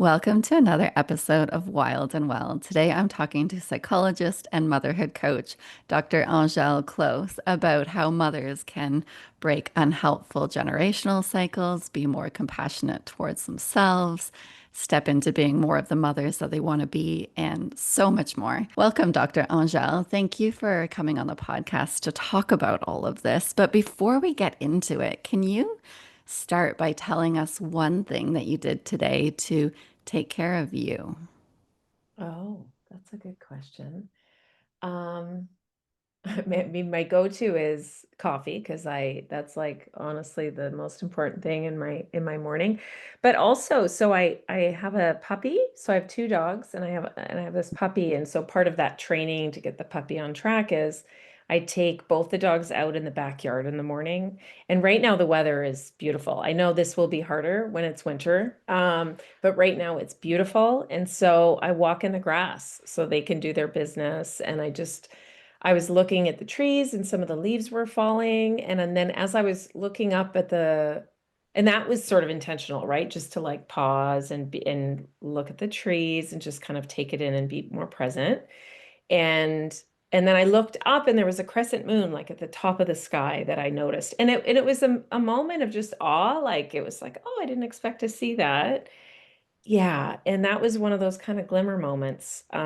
Welcome to another episode of Wild and Well. Today I'm talking to psychologist and motherhood coach, Dr. Angele Close, about how mothers can break unhelpful generational cycles, be more compassionate towards themselves, step into being more of the mothers that they want to be, and so much more. Welcome, Dr. Angele. Thank you for coming on the podcast to talk about all of this. But before we get into it, can you start by telling us one thing that you did today to take care of you? Oh, that's a good question. Um, I mean, my go-to is coffee because that's like honestly the most important thing in my morning. But also, so I have a puppy, so I have two dogs and I have this puppy, and so part of that training to get the puppy on track is I take both the dogs out in the backyard in the morning. And right now the weather is beautiful. I know this will be harder when it's winter. But right now it's beautiful. And so I walk in the grass so they can do their business. And I was looking at the trees and some of the leaves were falling. And then as I was looking up at and that was sort of intentional, right? Just to like pause and look at the trees and just kind of take it in and be more present. And and then I looked up and there was a crescent moon like at the top of the sky that I noticed. And it was a moment of just awe. Like it was like, oh, I didn't expect to see that. Yeah, and that was one of those kind of glimmer moments. So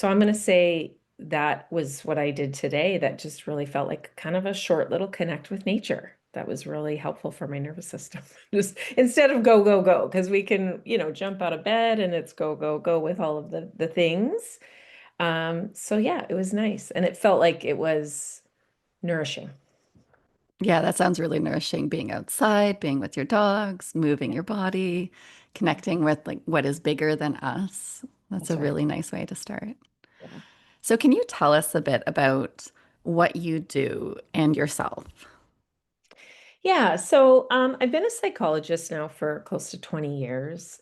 I'm going to say that was what I did today that just really felt like kind of a short little connect with nature. That was really helpful for my nervous system. Just instead of go, go, go, because we can, jump out of bed and it's go, go, go with all of the things. So yeah, it was nice. And it felt like it was nourishing. Yeah, that sounds really nourishing. Being outside, being with your dogs, moving Yeah, your body, yeah, connecting with like what is bigger than us. That's that's a right. really nice way to start. Yeah. So, can you tell us a bit about what you do and yourself? Yeah, so I've been a psychologist now for close to 20 years,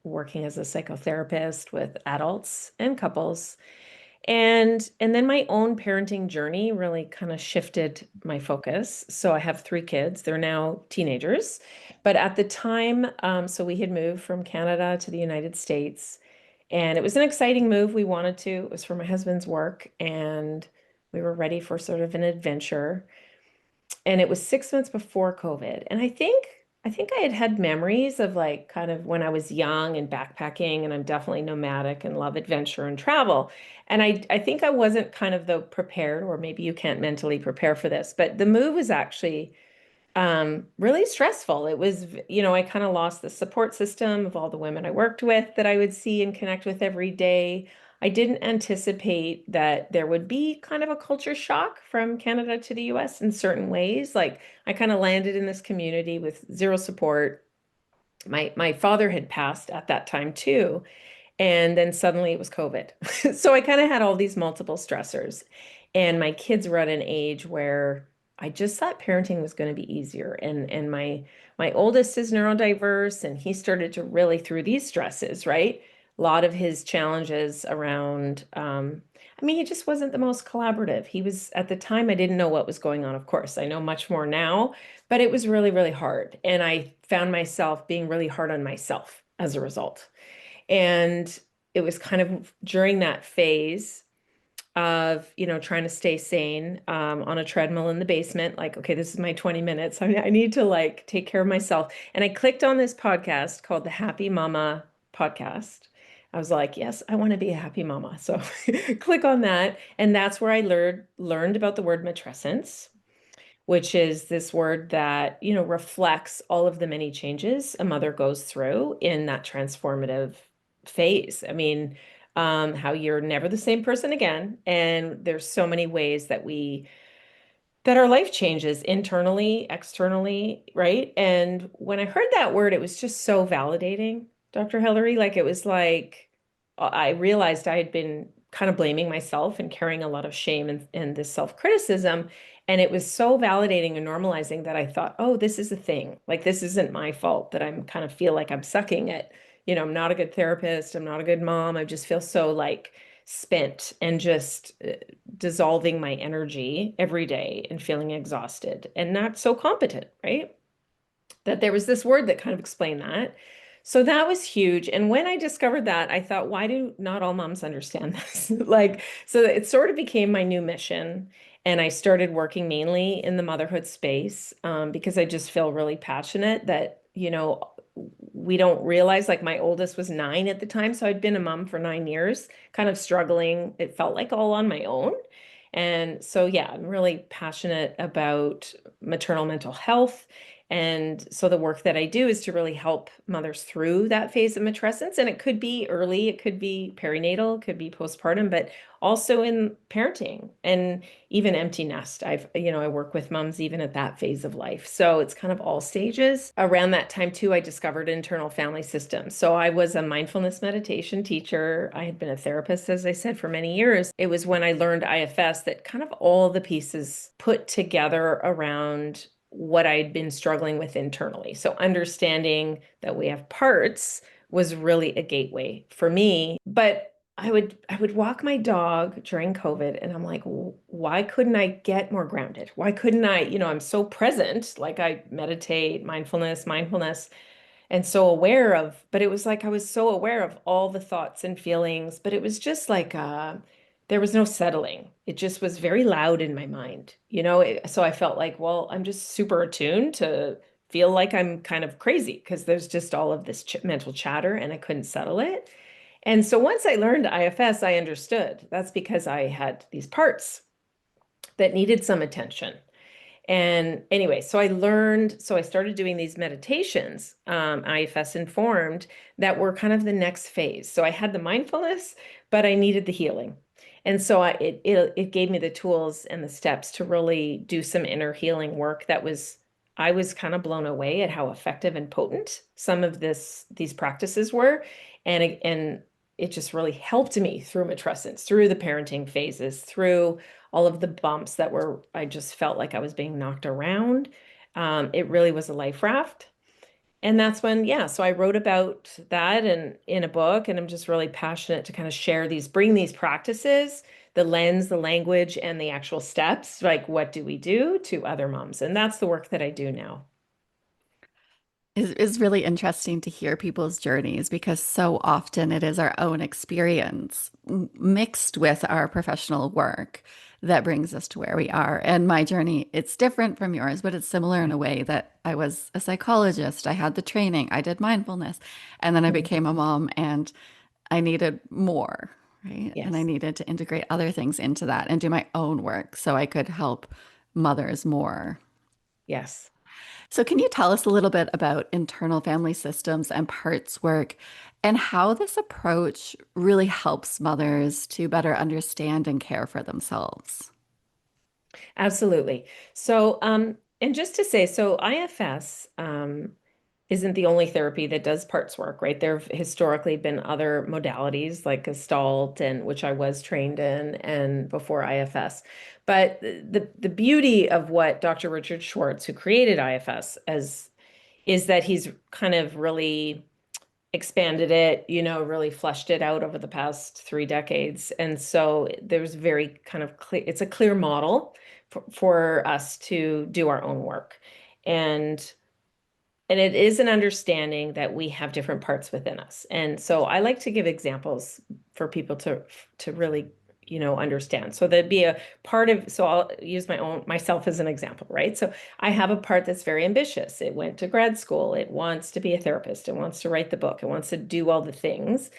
working as a psychotherapist with adults and couples. And then my own parenting journey really kind of shifted my focus. So I have three kids. They're now teenagers. But at the time, so we had moved from Canada to the United States, and it was an exciting move. We wanted to. It was for my husband's work, and we were ready for sort of an adventure. And it was 6 months before COVID. And I think I had had memories of like kind of when I was young and backpacking, and I'm definitely nomadic and love adventure and travel. And I think I wasn't kind of the prepared, or maybe you can't mentally prepare for this, but the move was actually really stressful. It was, I kind of lost the support system of all the women I worked with that I would see and connect with every day. I didn't anticipate that there would be kind of a culture shock from Canada to the US in certain ways. Like I kind of landed in this community with zero support. My father had passed at that time too. And then suddenly it was COVID. So I kind of had all these multiple stressors. And my kids were at an age where I just thought parenting was going to be easier. And my oldest is neurodiverse and he started to really through these stresses, right? A lot of his challenges around I mean, he just wasn't the most collaborative. He was at the time I didn't know what was going on, of course. I know much more now, but it was really, really hard. And I found myself being really hard on myself as a result. And it was kind of during that phase of, trying to stay sane on a treadmill in the basement, like, okay, this is my 20 minutes. I need to like take care of myself. And I clicked on this podcast called the Happy Mama podcast. I was like, yes, I want to be a happy mama. So click on that. And that's where I learned about the word matrescence, which is this word that, reflects all of the many changes a mother goes through in that transformative phase. I mean, how you're never the same person again. And there's so many ways that our life changes internally, externally, right? And when I heard that word, it was just so validating, Dr. Hillary. Like it was like I realized I had been kind of blaming myself and carrying a lot of shame and this self-criticism. And it was so validating and normalizing that I thought, oh, this is a thing. Like this isn't my fault that I'm kind of feel like I'm sucking at, I'm not a good therapist, I'm not a good mom. I just feel so like spent and just dissolving my energy every day and feeling exhausted and not so competent, right? That there was this word that kind of explained that. So that was huge. And when I discovered that, I thought, why do not all moms understand this? Like, so it sort of became my new mission. And I started working mainly in the motherhood space because I just feel really passionate that, we don't realize, like my oldest was 9 at the time. So I'd been a mom for 9 years, kind of struggling. It felt like all on my own. And so, yeah, I'm really passionate about maternal mental health. And so the work that I do is to really help mothers through that phase of matrescence. And it could be early, it could be perinatal, it could be postpartum, but also in parenting and even empty nest. I work with moms even at that phase of life. So it's kind of all stages. Around that time too, I discovered internal family systems. So I was a mindfulness meditation teacher. I had been a therapist, as I said, for many years. It was when I learned IFS that kind of all the pieces put together around what I'd been struggling with internally. So understanding that we have parts was really a gateway for me. But I would walk my dog during COVID and I'm like, why couldn't I get more grounded? Why couldn't I, I'm so present, like I meditate, mindfulness, and so aware of, but it was like I was so aware of all the thoughts and feelings, but it was just like there was no settling. It just was very loud in my mind, so I felt like, well, I'm just super attuned to feel like I'm kind of crazy because there's just all of this mental chatter and I couldn't settle it. And so once I learned IFS, I understood that's because I had these parts that needed some attention. And anyway, so I started doing these meditations, IFS informed, that were kind of the next phase. So I had the mindfulness, but I needed the healing. And so it gave me the tools and the steps to really do some inner healing work I was kind of blown away at how effective and potent some of these practices were. And it just really helped me through matrescence, through the parenting phases, through all of the bumps I just felt like I was being knocked around. It really was a life raft. And that's when, yeah, so I wrote about that and in a book, and I'm just really passionate to kind of bring these practices, the lens, the language, and the actual steps, like what do we do to other moms? And that's the work that I do now. Is really interesting to hear people's journeys because so often it is our own experience mixed with our professional work that brings us to where we are. And my journey, it's different from yours, but it's similar in a way that I was a psychologist. I had the training, I did mindfulness, and then I Mhm. became a mom and I needed more, right? And I Yes. needed to integrate other things into that and do my own work so I could help mothers more. Yes. So, can you tell us a little bit about internal family systems and parts work and how this approach really helps mothers to better understand and care for themselves? Absolutely. So, and just to say, so IFS isn't the only therapy that does parts work, right? There have historically been other modalities like Gestalt, and which I was trained in, and before IFS. But the beauty of what Dr. Richard Schwartz, who created IFS, as is that he's kind of really expanded it, really fleshed it out over the past 3 decades. And so there's very kind of clear, it's a clear model for us to do our own work. And and it is an understanding that we have different parts within us. And so I like to give examples for people to really, understand. So there'd be a part of, so I'll use myself as an example, right? So I have a part that's very ambitious. It went to grad school. It wants to be a therapist. It wants to write the book. It wants to do all the things.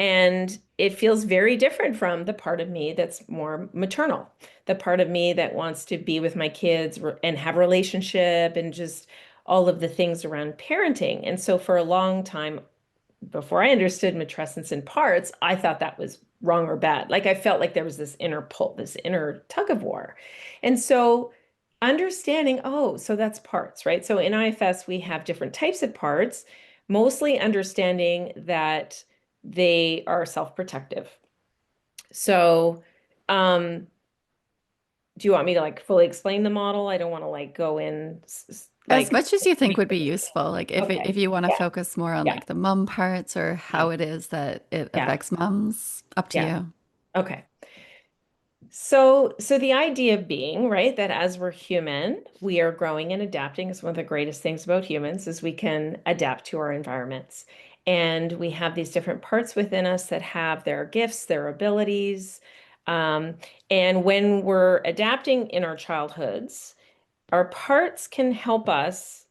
And it feels very different from the part of me that's more maternal, the part of me that wants to be with my kids and have a relationship and just all of the things around parenting. And so for a long time, before I understood matrescence in parts, I thought that was wrong or bad. Like I felt like there was this inner pull, this inner tug of war. And so understanding, oh, so that's parts, right? So in IFS, we have different types of parts, mostly understanding that they are self-protective. So, do you want me to like fully explain the model? I don't want to like go in As like much as you think would be useful, like if okay. you want to Yeah. focus more on Yeah. like the mom parts or Yeah. how it is that it Yeah. affects moms, up to Yeah. you. Okay. So the idea being, right, that as we're human, we are growing and adapting. Is one of the greatest things about humans is we can adapt to our environments. And we have these different parts within us that have their gifts, their abilities. Um, and when we're adapting in our childhoods, our parts can help us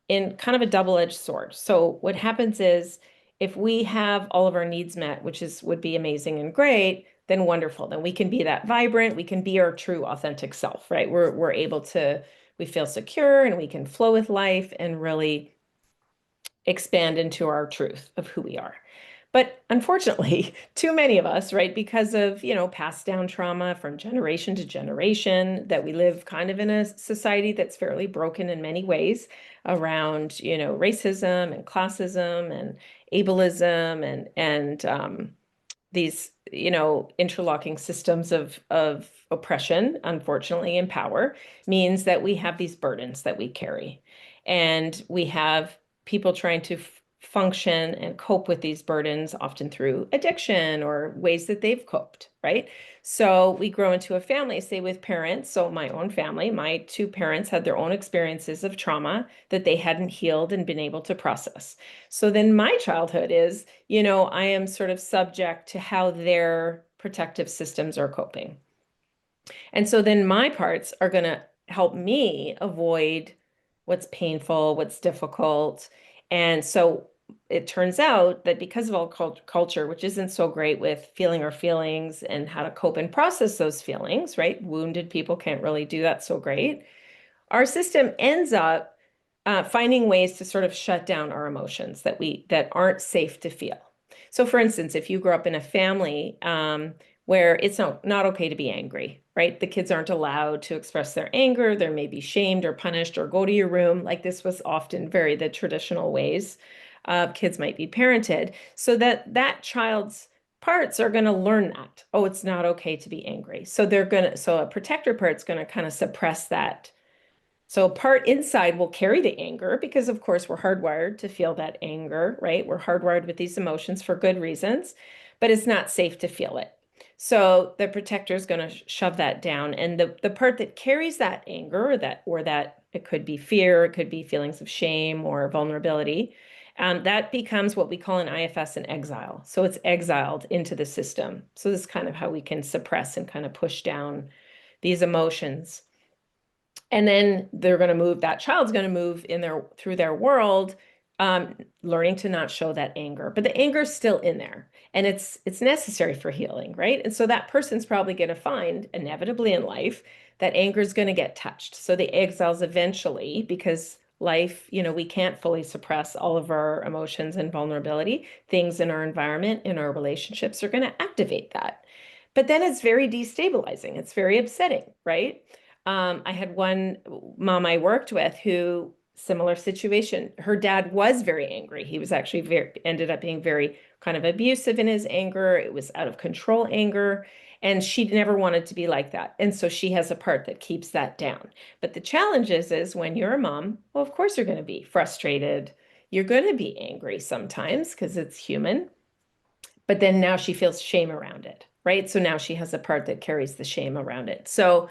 in kind of a double-edged sword. So what happens is if we have all of our needs met, which is would be amazing and great, then wonderful. Then we can be that vibrant, we can be our true authentic self, right? We're able to we feel secure and we can flow with life and really expand into our truth of who we are. But unfortunately, too many of us, right, because of, passed down trauma from generation to generation, that we live kind of in a society that's fairly broken in many ways around, racism and classism and ableism and these, interlocking systems of oppression, unfortunately, and power means that we have these burdens that we carry. And we have people trying to function and cope with these burdens, often through addiction or ways that they've coped, right? So we grow into a family, say with parents. So my own family, my two parents had their own experiences of trauma that they hadn't healed and been able to process. So then my childhood is, I am sort of subject to how their protective systems are coping. And so then my parts are going to help me avoid what's painful, what's difficult. And so it turns out that because of all culture, which isn't so great with feeling our feelings and how to cope and process those feelings, right? Wounded people can't really do that so great. Our system ends up finding ways to sort of shut down our emotions that aren't safe to feel. So, for instance, if you grew up in a family where it's not okay to be angry, right? The kids aren't allowed to express their anger. They're maybe shamed or punished or go to your room. Like this was often very the traditional ways kids might be parented. So that child's parts are going to learn that. Oh, it's not okay to be angry. So a protector part's going to kind of suppress that, so part inside will carry the anger because, of course, we're hardwired to feel that anger, right? We're hardwired with these emotions for good reasons, but it's not safe to feel it. So the protector is going to shove that down. And the part that carries that anger or that it could be fear, it could be feelings of shame or vulnerability, that becomes what we call an IFS in exile. So it's exiled into the system. So this is kind of how we can suppress and kind of push down these emotions. And then that child's going to move through their world, learning to not show that anger. But the anger is still in there and it's necessary for healing, right? And so that person's probably going to find inevitably in life that anger is going to get touched. So the exiles eventually, because life, we can't fully suppress all of our emotions and vulnerability. Things in our environment, in our relationships are going to activate that. But then it's very destabilizing. It's very upsetting, right? I had one mom I worked with who, similar situation. Her dad was very angry. He was actually ended up being very kind of abusive in his anger. It was out of control anger. And she never wanted to be like that. And so she has a part that keeps that down. But the challenge is when you're a mom, well, of course you're going to be frustrated. You're going to be angry sometimes because it's human. But then now she feels shame around it, right? So now she has a part that carries the shame around it. So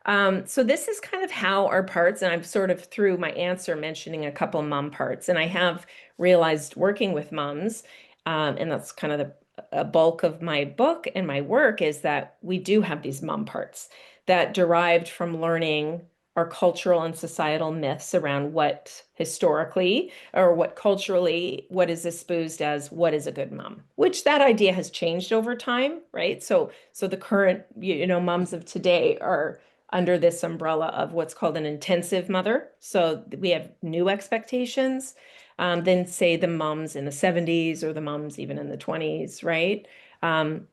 this is kind of how our parts, and I've sort of through my answer mentioning a couple mom parts, and I have realized working with moms, and that's kind of a bulk of my book and my work is that we do have these mom parts that derived from learning our cultural and societal myths around what historically or what culturally, what is espoused as what is a good mom, which that idea has changed over time, right? So the current, moms of today are under this umbrella of what's called an intensive mother. So we have new expectations than say the moms in the 70s or the moms even in the 20s, right? Um,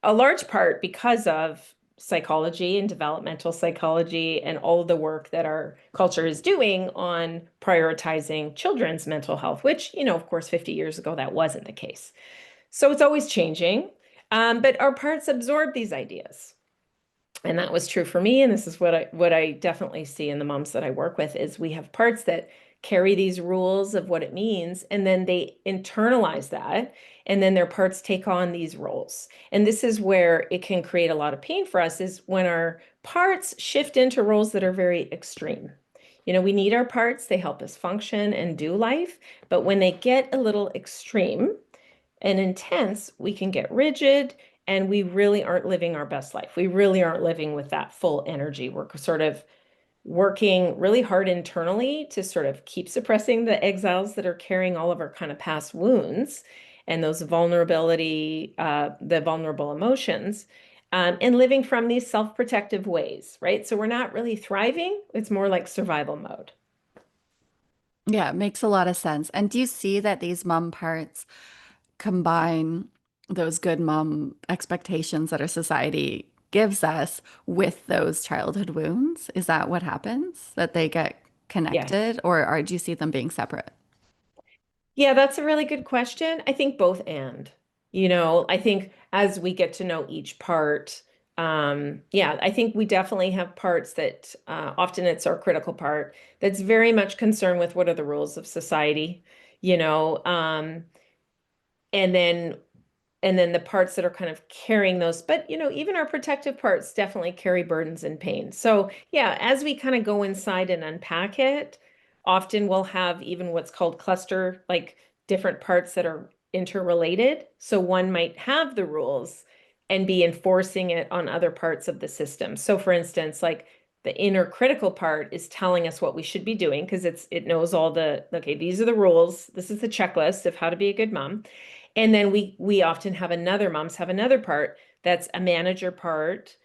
a large part because of psychology and developmental psychology and all of the work that our culture is doing on prioritizing children's mental health, which, of course, 50 years ago, that wasn't the case. So it's always changing. But our parts absorb these ideas. And that was true for me. And this is what I definitely see in the moms that I work with is we have parts that carry these rules of what it means, and then they internalize that, and then their parts take on these roles. And this is where it can create a lot of pain for us, is when our parts shift into roles that are very extreme. We need our parts, they help us function and do life, but when they get a little extreme and intense, we can get rigid and we really aren't living our best life. We really aren't living with that full energy. We're sort of working really hard internally to sort of keep suppressing the exiles that are carrying all of our kind of past wounds and those the vulnerable emotions, and living from these self-protective ways, right? So we're not really thriving. It's more like survival mode. Yeah, it makes a lot of sense. And do you see that these mom parts combine those good mom expectations that our society gives us with those childhood wounds? Is that what happens? That they get Yes. connected, do you see them being separate? Yeah, that's a really good question. I think both and. I think as we get to know each part, yeah, I think we definitely have parts that often it's our critical part that's very much concerned with what are the rules of society, you know, um, and then the parts that are kind of carrying those, but even our protective parts definitely carry burdens and pain. So yeah, as we kind of go inside and unpack it, often we'll have even what's called cluster, like different parts that are interrelated. So one might have the rules and be enforcing it on other parts of the system. So for instance, like the inner critical part is telling us what we should be doing because it knows all okay, these are the rules, this is the checklist of how to be a good mom. And then we often have moms have another part that's a manager part,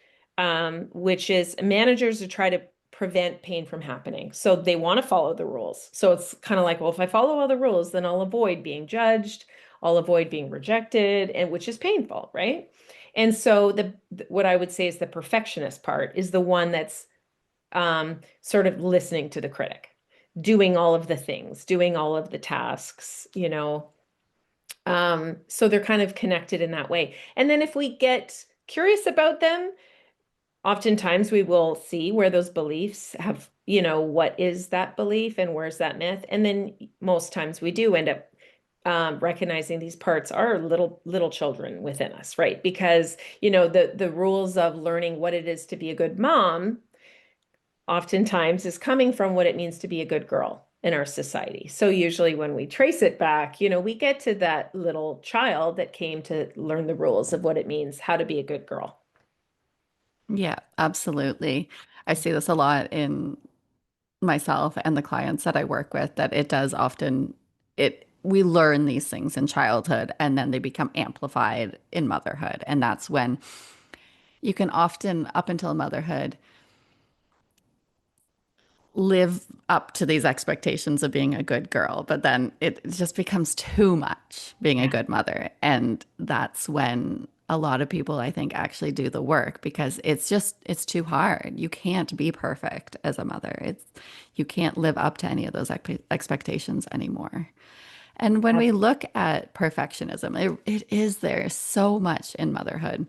which is managers to try to prevent pain from happening. So they want to follow the rules. So it's kind of like, well, if I follow all the rules, then I'll avoid being judged, I'll avoid being rejected, and which is painful, right? And so what I would say is the perfectionist part is the one that's sort of listening to the critic, doing all of the things, doing all of the tasks. So they're kind of connected in that way. And then if we get curious about them, oftentimes we will see where those beliefs have, what is that belief and where's that myth? And then most times we do end up recognizing these parts are little children within us, right? Because, the rules of learning what it is to be a good mom oftentimes is coming from what it means to be a good girl in our society. So usually when we trace it back, we get to that little child that came to learn the rules of what it means, how to be a good girl. Yeah, absolutely. I see this a lot in myself and the clients that I work with, that it does often we learn these things in childhood and then they become amplified in motherhood. And that's when you can often, up until motherhood, live up to these expectations of being a good girl, but then it just becomes too much being a Yeah. good mother. And that's when a lot of people, I think, actually do the work because it's too hard. You can't be perfect as a mother. You can't live up to any of those expectations anymore. And when we look at perfectionism, it is there so much in motherhood.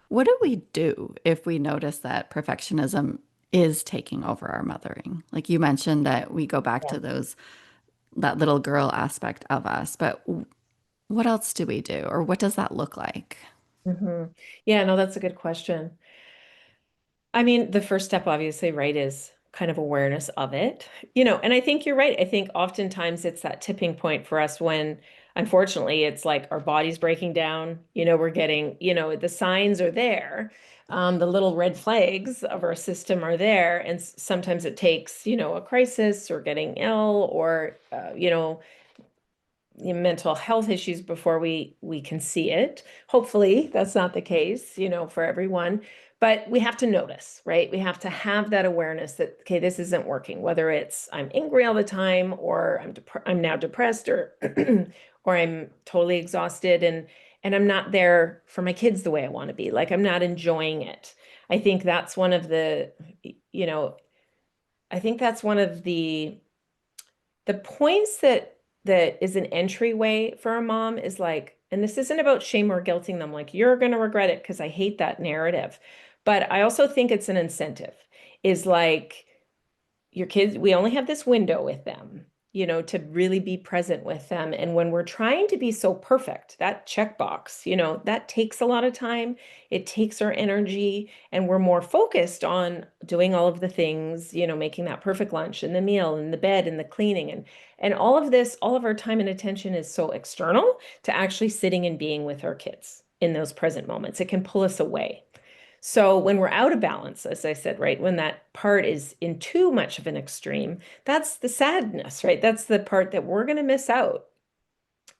What do we do if we notice that perfectionism is taking over our mothering? Like you mentioned that we go back to that little girl aspect of us, but what else do we do, or what does that look like? Hmm. Yeah, no, that's a good question. I mean, the first step, obviously, right, is kind of awareness of it, and I think you're right. I think oftentimes it's that tipping point for us when, unfortunately, it's like our body's breaking down, we're getting, the signs are there. The little red flags of our system are there. And sometimes it takes, a crisis or getting ill or, mental health issues before we can see it. Hopefully, that's not the case, for everyone. But we have to notice, right? We have to have that awareness that, okay, this isn't working, whether it's I'm angry all the time or I'm now depressed or or I'm totally exhausted and I'm not there for my kids the way I want to be. Like I'm not enjoying it. I think that's one of the, you know, I think that's one of the points that is an entryway for a mom is like, and this isn't about shame or guilting them, like you're going to regret it because I hate that narrative. But I also think it's an incentive, is like your kids, we only have this window with them, to really be present with them. And when we're trying to be so perfect, that checkbox, that takes a lot of time. It takes our energy, and we're more focused on doing all of the things, making that perfect lunch and the meal and the bed and the cleaning and all of this, all of our time and attention is so external to actually sitting and being with our kids in those present moments. It can pull us away. So when we're out of balance, as I said, right, when that part is in too much of an extreme, that's the sadness, right? That's the part that we're going to miss out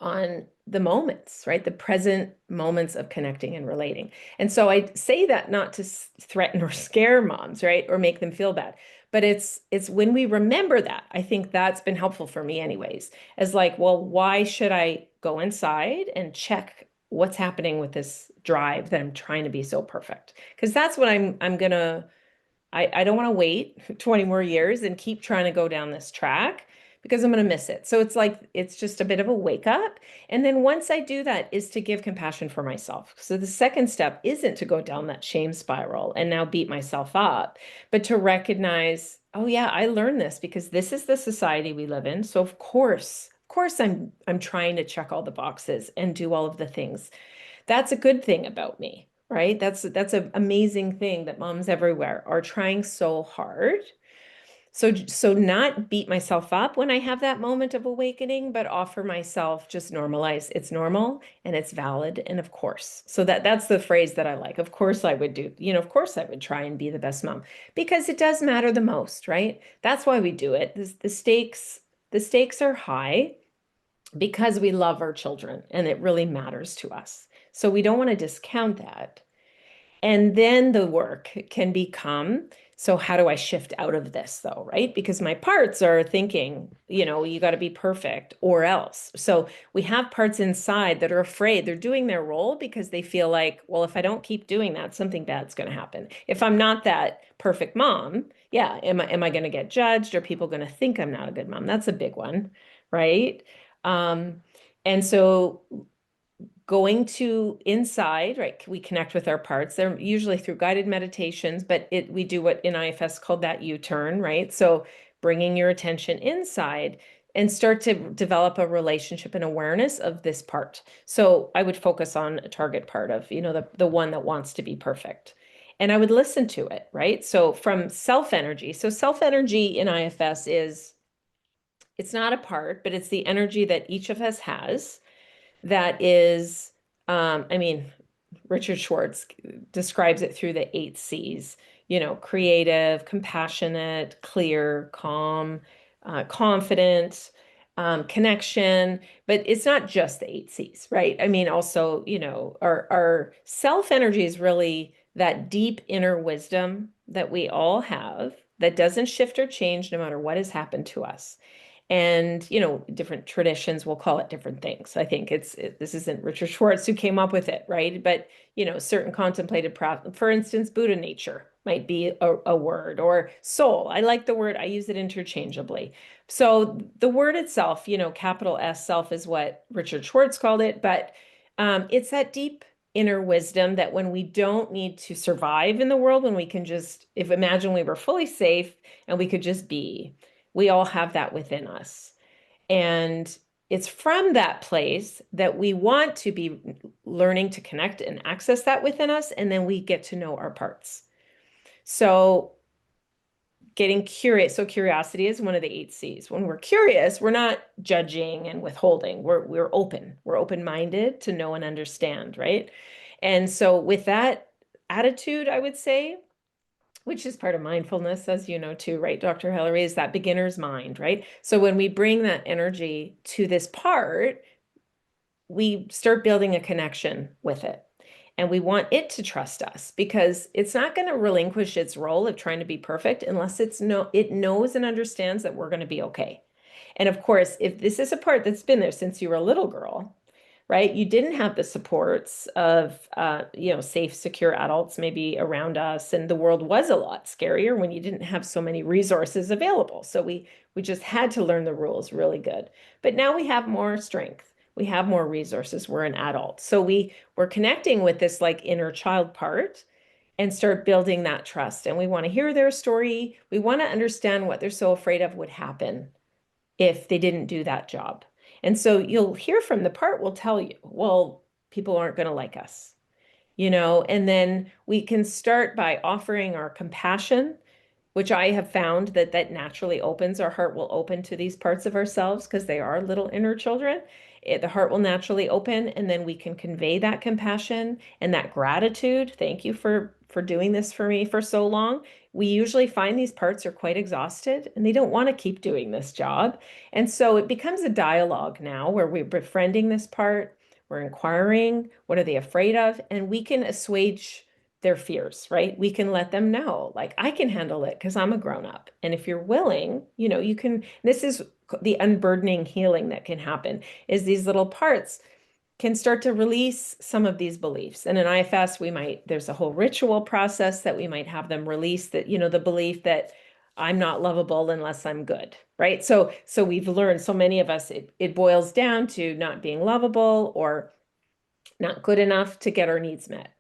on the moments, right? The present moments of connecting and relating. And so I say that not to threaten or scare moms, right? Or make them feel bad. But it's when we remember that, I think that's been helpful for me anyways, as like, well, why should I go inside and check what's happening with this drive that I'm trying to be so perfect? Because that's what I'm gonna I don't want to wait 20 more years and keep trying to go down this track because I'm going to miss it. So it's like, it's just a bit of a wake up. And then once I do that, is to give compassion for myself. So the second step isn't to go down that shame spiral and now beat myself up, but to recognize, oh yeah, I learned this because this is the society we live in. So of course I'm trying to check all the boxes and do all of the things. That's a good thing about me, right? That's an amazing thing that moms everywhere are trying so hard. So not beat myself up when I have that moment of awakening, but offer myself just normalize it's normal and it's valid. And of course, so that's the phrase that I like. Of course I would do, of course I would try and be the best mom because it does matter the most, right? That's why we do it. The stakes are high because we love our children and it really matters to us. So we don't want to discount that. And then the work can become, so how do I shift out of this though, right? Because my parts are thinking, you got to be perfect or else. So we have parts inside that are afraid they're doing their role because they feel like, well, if I don't keep doing that, something bad's going to happen. If I'm not that perfect mom, yeah, am I going to get judged? Are people going to think I'm not a good mom? That's a big one, right? Um, and so going to inside, right? We connect with our parts. They're usually through guided meditations, but we do what in IFS called that U-turn, right? So bringing your attention inside and start to develop a relationship and awareness of this part. So I would focus on a target part of, the one that wants to be perfect. And I would listen to it, right? So from self-energy. So self-energy in IFS it's not a part, but it's the energy that each of us has that is, I mean, Richard Schwartz describes it through the 8 C's, creative, compassionate, clear, calm, confident, connection. But it's not just the 8 C's, right? I mean, also, our self energy is really that deep inner wisdom that we all have that doesn't shift or change no matter what has happened to us. And, different traditions will call it different things. I think this isn't Richard Schwartz who came up with it, right? But, certain contemplated practice, for instance, Buddha nature might be a word, or soul. I like the word, I use it interchangeably. So the word itself, capital S self is what Richard Schwartz called it, but it's that deep inner wisdom that when we don't need to survive in the world, when we can just, if imagine we were fully safe and we could just be. We all have that within us. And it's from that place that we want to be learning to connect and access that within us. And then we get to know our parts. So getting curious. So curiosity is one of the 8 C's. When we're curious, we're not judging and withholding. We're open. We're open-minded to know and understand, right? And so with that attitude, I would say, which is part of mindfulness, as you know, too, right, Dr. Hillary, is that beginner's mind, right? So when we bring that energy to this part, we start building a connection with it. And we want it to trust us because it's not going to relinquish its role of trying to be perfect unless it knows and understands that we're going to be okay. And of course, if this is a part that's been there since you were a little girl, right? You didn't have the supports of, safe, secure adults maybe around us, and the world was a lot scarier when you didn't have so many resources available. So we just had to learn the rules really good. But now we have more strength. We have more resources. We're an adult. So we're connecting with this like inner child part, and start building that trust. And we want to hear their story. We want to understand what they're so afraid of would happen if they didn't do that job. And so you'll hear from the part will tell you, well, people aren't going to like us, and then we can start by offering our compassion, which I have found that naturally opens our heart will open to these parts of ourselves because they are little inner children. The heart will naturally open, and then we can convey that compassion and that gratitude. Thank you for doing this for me for so long. We usually find these parts are quite exhausted and they don't want to keep doing this job. And so it becomes a dialogue now where we're befriending this part, we're inquiring, what are they afraid of? And we can assuage their fears, right? We can let them know, like, I can handle it because I'm a grown up. And if you're willing, you can, this is the unburdening healing that can happen, is these little parts can start to release some of these beliefs. And in IFS, there's a whole ritual process that we might have them release that, the belief that I'm not lovable unless I'm good, right? So we've learned, so many of us, it boils down to not being lovable or not good enough to get our needs met.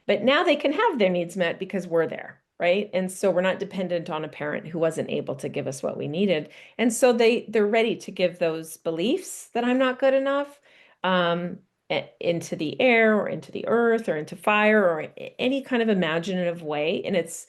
But now they can have their needs met because we're there, right? And so we're not dependent on a parent who wasn't able to give us what we needed. And so they're ready to give those beliefs that I'm not good enough um, into the air or into the earth or into fire or any kind of imaginative way. And it's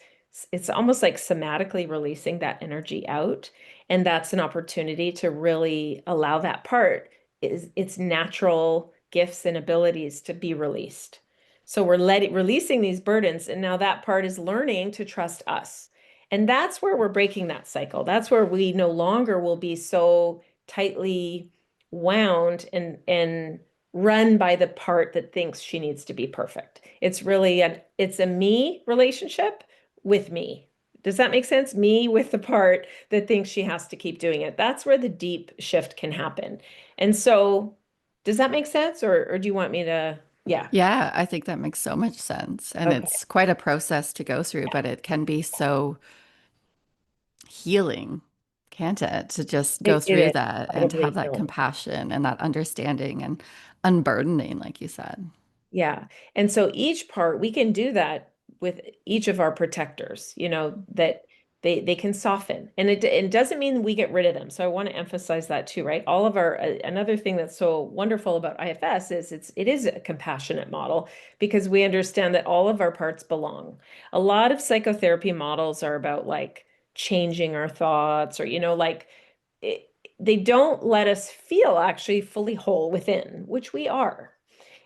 almost like somatically releasing that energy out. And that's an opportunity to really allow that part is its natural gifts and abilities to be released. So we're releasing these burdens, and now that part is learning to trust us. And that's where we're breaking that cycle. That's where we no longer will be so tightly wound and run by the part that thinks she needs to be perfect. It's a me relationship with me. Does that make sense? Me with the part that thinks she has to keep doing it. That's where the deep shift can happen. And so, does that make sense? Or do you want me to? Yeah. Yeah, I think that makes so much sense. And Okay. it's quite a process to go through, but it can be so healing, can't it? To just go It through is that and to have incredibly that healing. compassion and that understanding and unburdening, like you said. Yeah. And so each part, we can do that with each of our protectors, that they can soften. And it doesn't mean we get rid of them. So I want to emphasize that too, right? All of our another thing that's so wonderful about IFS is it is a compassionate model because we understand that all of our parts belong. A lot of psychotherapy models are about like changing our thoughts or, like it, they don't let us feel actually fully whole within, which we are.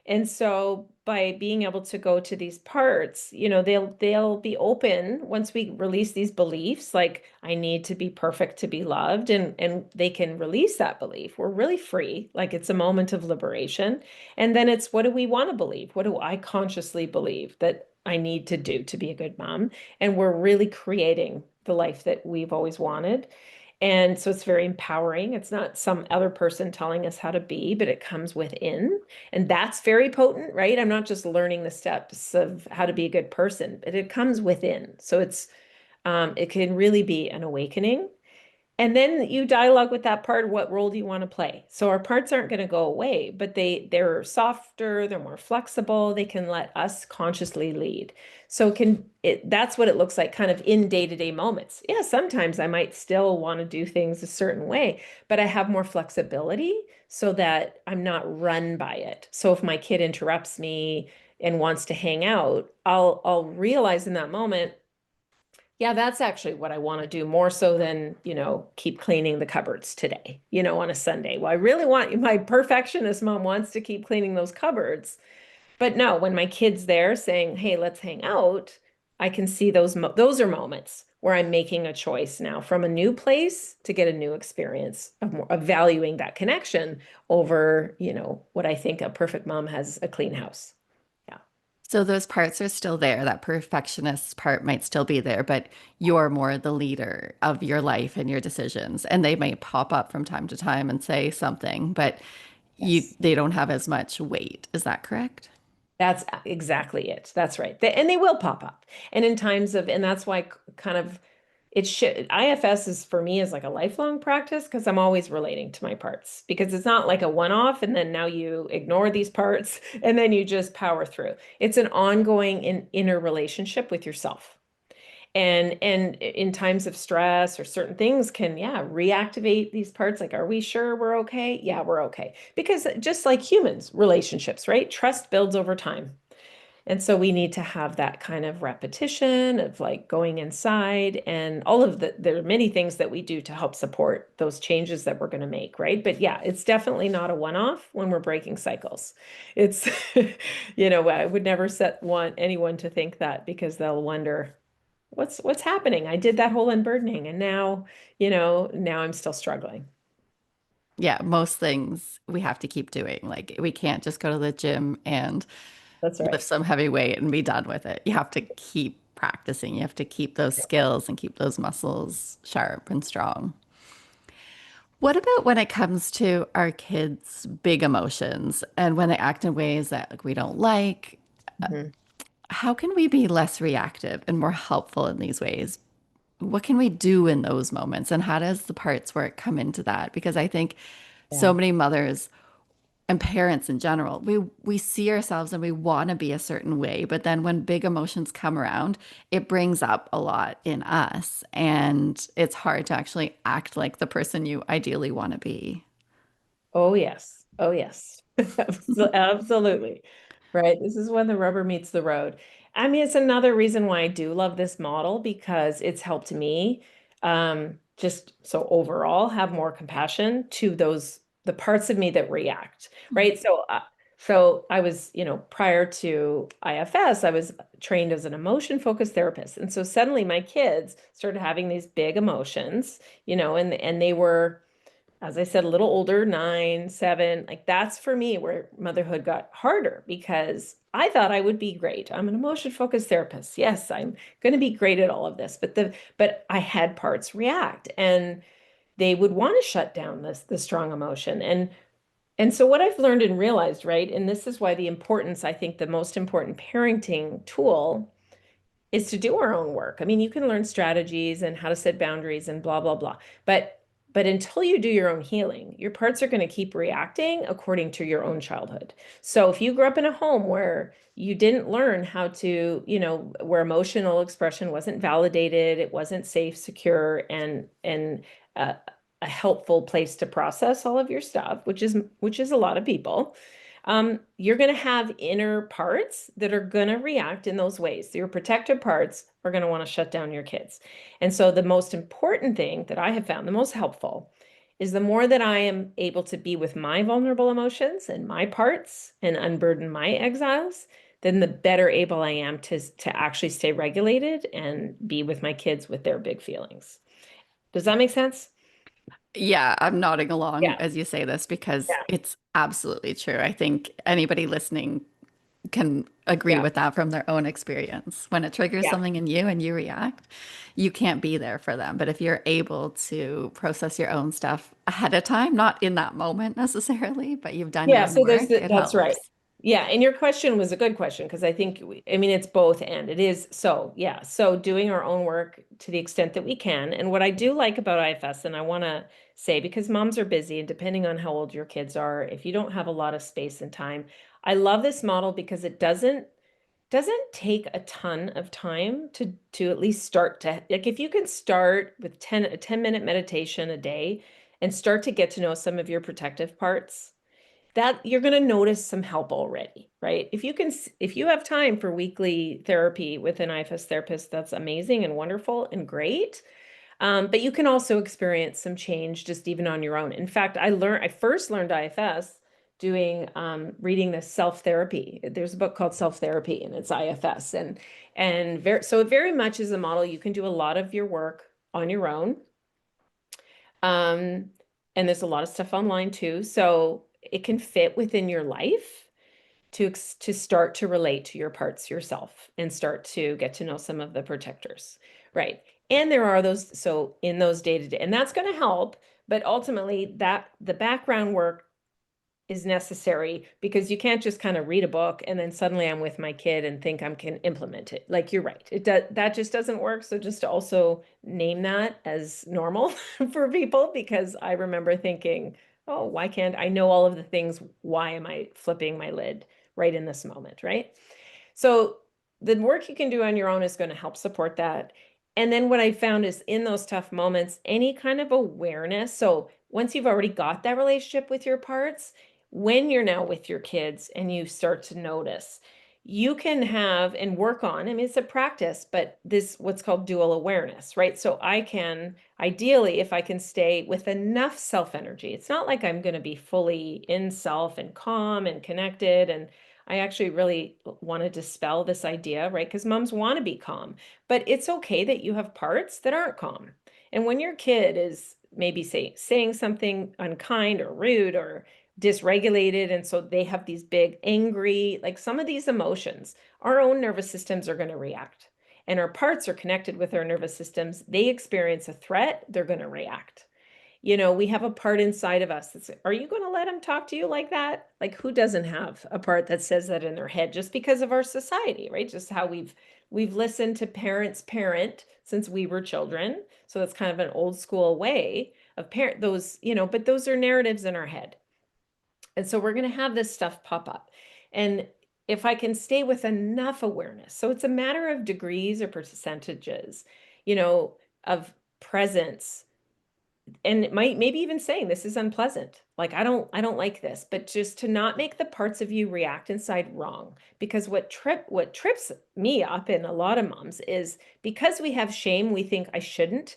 And so by being able to go to these parts, they'll be open once we release these beliefs, like I need to be perfect to be loved, and they can release that belief. We're really free, like it's a moment of liberation. And then it's what do we want to believe? What do I consciously believe that I need to do to be a good mom? And we're really creating the life that we've always wanted. And so it's very empowering. It's not some other person telling us how to be, but it comes within. And that's very potent, right? I'm not just learning the steps of how to be a good person, but it comes within. So it can really be an awakening. And then you dialogue with that part. What role do you want to play? So our parts aren't going to go away, but they're softer, they're more flexible. They can let us consciously lead. So that's what it looks like kind of in day-to-day moments. Yeah, sometimes I might still want to do things a certain way, but I have more flexibility so that I'm not run by it. So if my kid interrupts me and wants to hang out, I'll realize in that moment, yeah, that's actually what I want to do more so than, keep cleaning the cupboards today, on a Sunday. Well, I really want my perfectionist mom wants to keep cleaning those cupboards. But no, when my kid's there saying, "Hey, let's hang out," I can see those are moments where I'm making a choice now from a new place to get a new experience of valuing that connection over, what I think a perfect mom has a clean house. Yeah. So those parts are still there. That perfectionist part might still be there, but you're more the leader of your life and your decisions. And they may pop up from time to time and say something, but Yes. they don't have as much weight. Is that correct? That's exactly it. That's right. And they will pop up. And in times of, and that's why kind of it should IFS is for me is like a lifelong practice because I'm always relating to my parts because it's not like a one-off and then now you ignore these parts and then you just power through. It's an ongoing inner relationship with yourself. And in times of stress or certain things can, yeah, reactivate these parts. Like, are we sure we're okay? Yeah, we're okay. Because just like humans, relationships, right? Trust builds over time. And so we need to have that kind of repetition of like going inside and all of there are many things that we do to help support those changes that we're going to make, right? But yeah, it's definitely not a one-off when we're breaking cycles. It's, I would never want anyone to think that because they'll wonder, what's happening? I did that whole unburdening and now, now I'm still struggling. Yeah, most things we have to keep doing. Like we can't just go to the gym and That's lift right. some heavy weight and be done with it. You have to keep practicing. You have to keep those skills and keep those muscles sharp and strong. What about when it comes to our kids' big emotions and when they act in ways that like we don't like? Mhm. How can we be less reactive and more helpful in these ways? What can we do in those moments? And how does the parts work come into that? Because I think so Yeah. many mothers and parents in general, we see ourselves and we want to be a certain way, but then when big emotions come around, it brings up a lot in us, and it's hard to actually act like the person you ideally want to be. Oh, yes. Oh, yes. Absolutely. Right. This is when the rubber meets the road. I mean, it's another reason why I do love this model because it's helped me just so overall have more compassion to the parts of me that react. Right. So I was, prior to IFS, I was trained as an emotion focused therapist. And so suddenly my kids started having these big emotions, and they were, as I said, a little older, 9, 7, like that's for me where motherhood got harder because I thought I would be great. I'm an emotion focused therapist. Yes, I'm going to be great at all of this. But I had parts react and they would want to shut down the strong emotion. And so what I've learned and realized, right? And this is why I think the most important parenting tool is to do our own work. I mean, you can learn strategies and how to set boundaries and blah, blah, blah. But until you do your own healing, your parts are going to keep reacting according to your own childhood. So if you grew up in a home where you didn't learn how to, where emotional expression wasn't validated, it wasn't safe, secure, and uh, a helpful place to process all of your stuff, which is a lot of people, you're going to have inner parts that are going to react in those ways. Your protective parts are going to want to shut down your kids. And so, the most important thing that I have found, the most helpful, is the more that I am able to be with my vulnerable emotions and my parts and unburden my exiles, then the better able I am to actually stay regulated and be with my kids with their big feelings. Does that make sense? Yeah, I'm nodding along Yeah. as you say this because Yeah. it's absolutely true. I think anybody listening can agree Yeah. with that from their own experience. When it triggers Yeah. something in you and you react, you can't be there for them. But if you're able to process your own stuff ahead of time, not in that moment necessarily, but you've done your Yeah, own so work, it that's right. helps. Yeah, and your question was a good question because I think I mean it's both and it is so yeah. So doing our own work to the extent that we can. And what I do like about IFS, and I want to say because moms are busy and depending on how old your kids are, if you don't have a lot of space and time, I love this model because it doesn't take a ton of time to at least start to like if you can start with a 10-minute meditation a day and start to get to know some of your protective parts that you're going to notice some help already, right? If you have time for weekly therapy with an IFS therapist, that's amazing and wonderful and great. But you can also experience some change just even on your own. In fact, I first learned IFS doing reading this self-therapy. There's a book called Self-Therapy and it's IFS so it very much is a model you can do a lot of your work on your own. Um, and there's a lot of stuff online too. So it can fit within your life to start to relate to your parts yourself and start to get to know some of the protectors. Right. And there are those, so in those day to day, and that's going to help, but ultimately that the background work is necessary, because you can't just kind of read a book and then suddenly I'm with my kid and think I can implement it. Like, you're right. That just doesn't work. So just to also name that as normal for people, because I remember thinking, oh, why can't I know all of the things? Why am I flipping my lid right in this moment, right? So the work you can do on your own is going to help support that. And then what I found is, in those tough moments, any kind of awareness. So once you've already got that relationship with your parts, when you're now with your kids and you start to notice, you can have and work on, I mean, it's a practice, but this what's called dual awareness, right? So I can ideally, if I can stay with enough self energy, it's not like I'm going to be fully in self and calm and connected. And I actually really want to dispel this idea, right? Because moms want to be calm, but it's okay that you have parts that aren't calm. And when your kid is maybe saying something unkind or rude or dysregulated, and so they have these big angry, like some of these emotions, our own nervous systems are going to react. And our parts are connected with our nervous systems. They experience a threat, they're going to react. We have a part inside of us that's, are you going to let him talk to you like that? Like, who doesn't have a part that says that in their head, just because of our society, right? Just how we've listened to parents parent since we were children. So that's kind of an old school way of parent those, but those are narratives in our head. And so we're going to have this stuff pop up. And if I can stay with enough awareness, so it's a matter of degrees or percentages, you know, of presence, and it might maybe even saying this is unpleasant, like I don't like this, but just to not make the parts of you react inside wrong. Because what trips me up in a lot of moms is, because we have shame, we think I shouldn't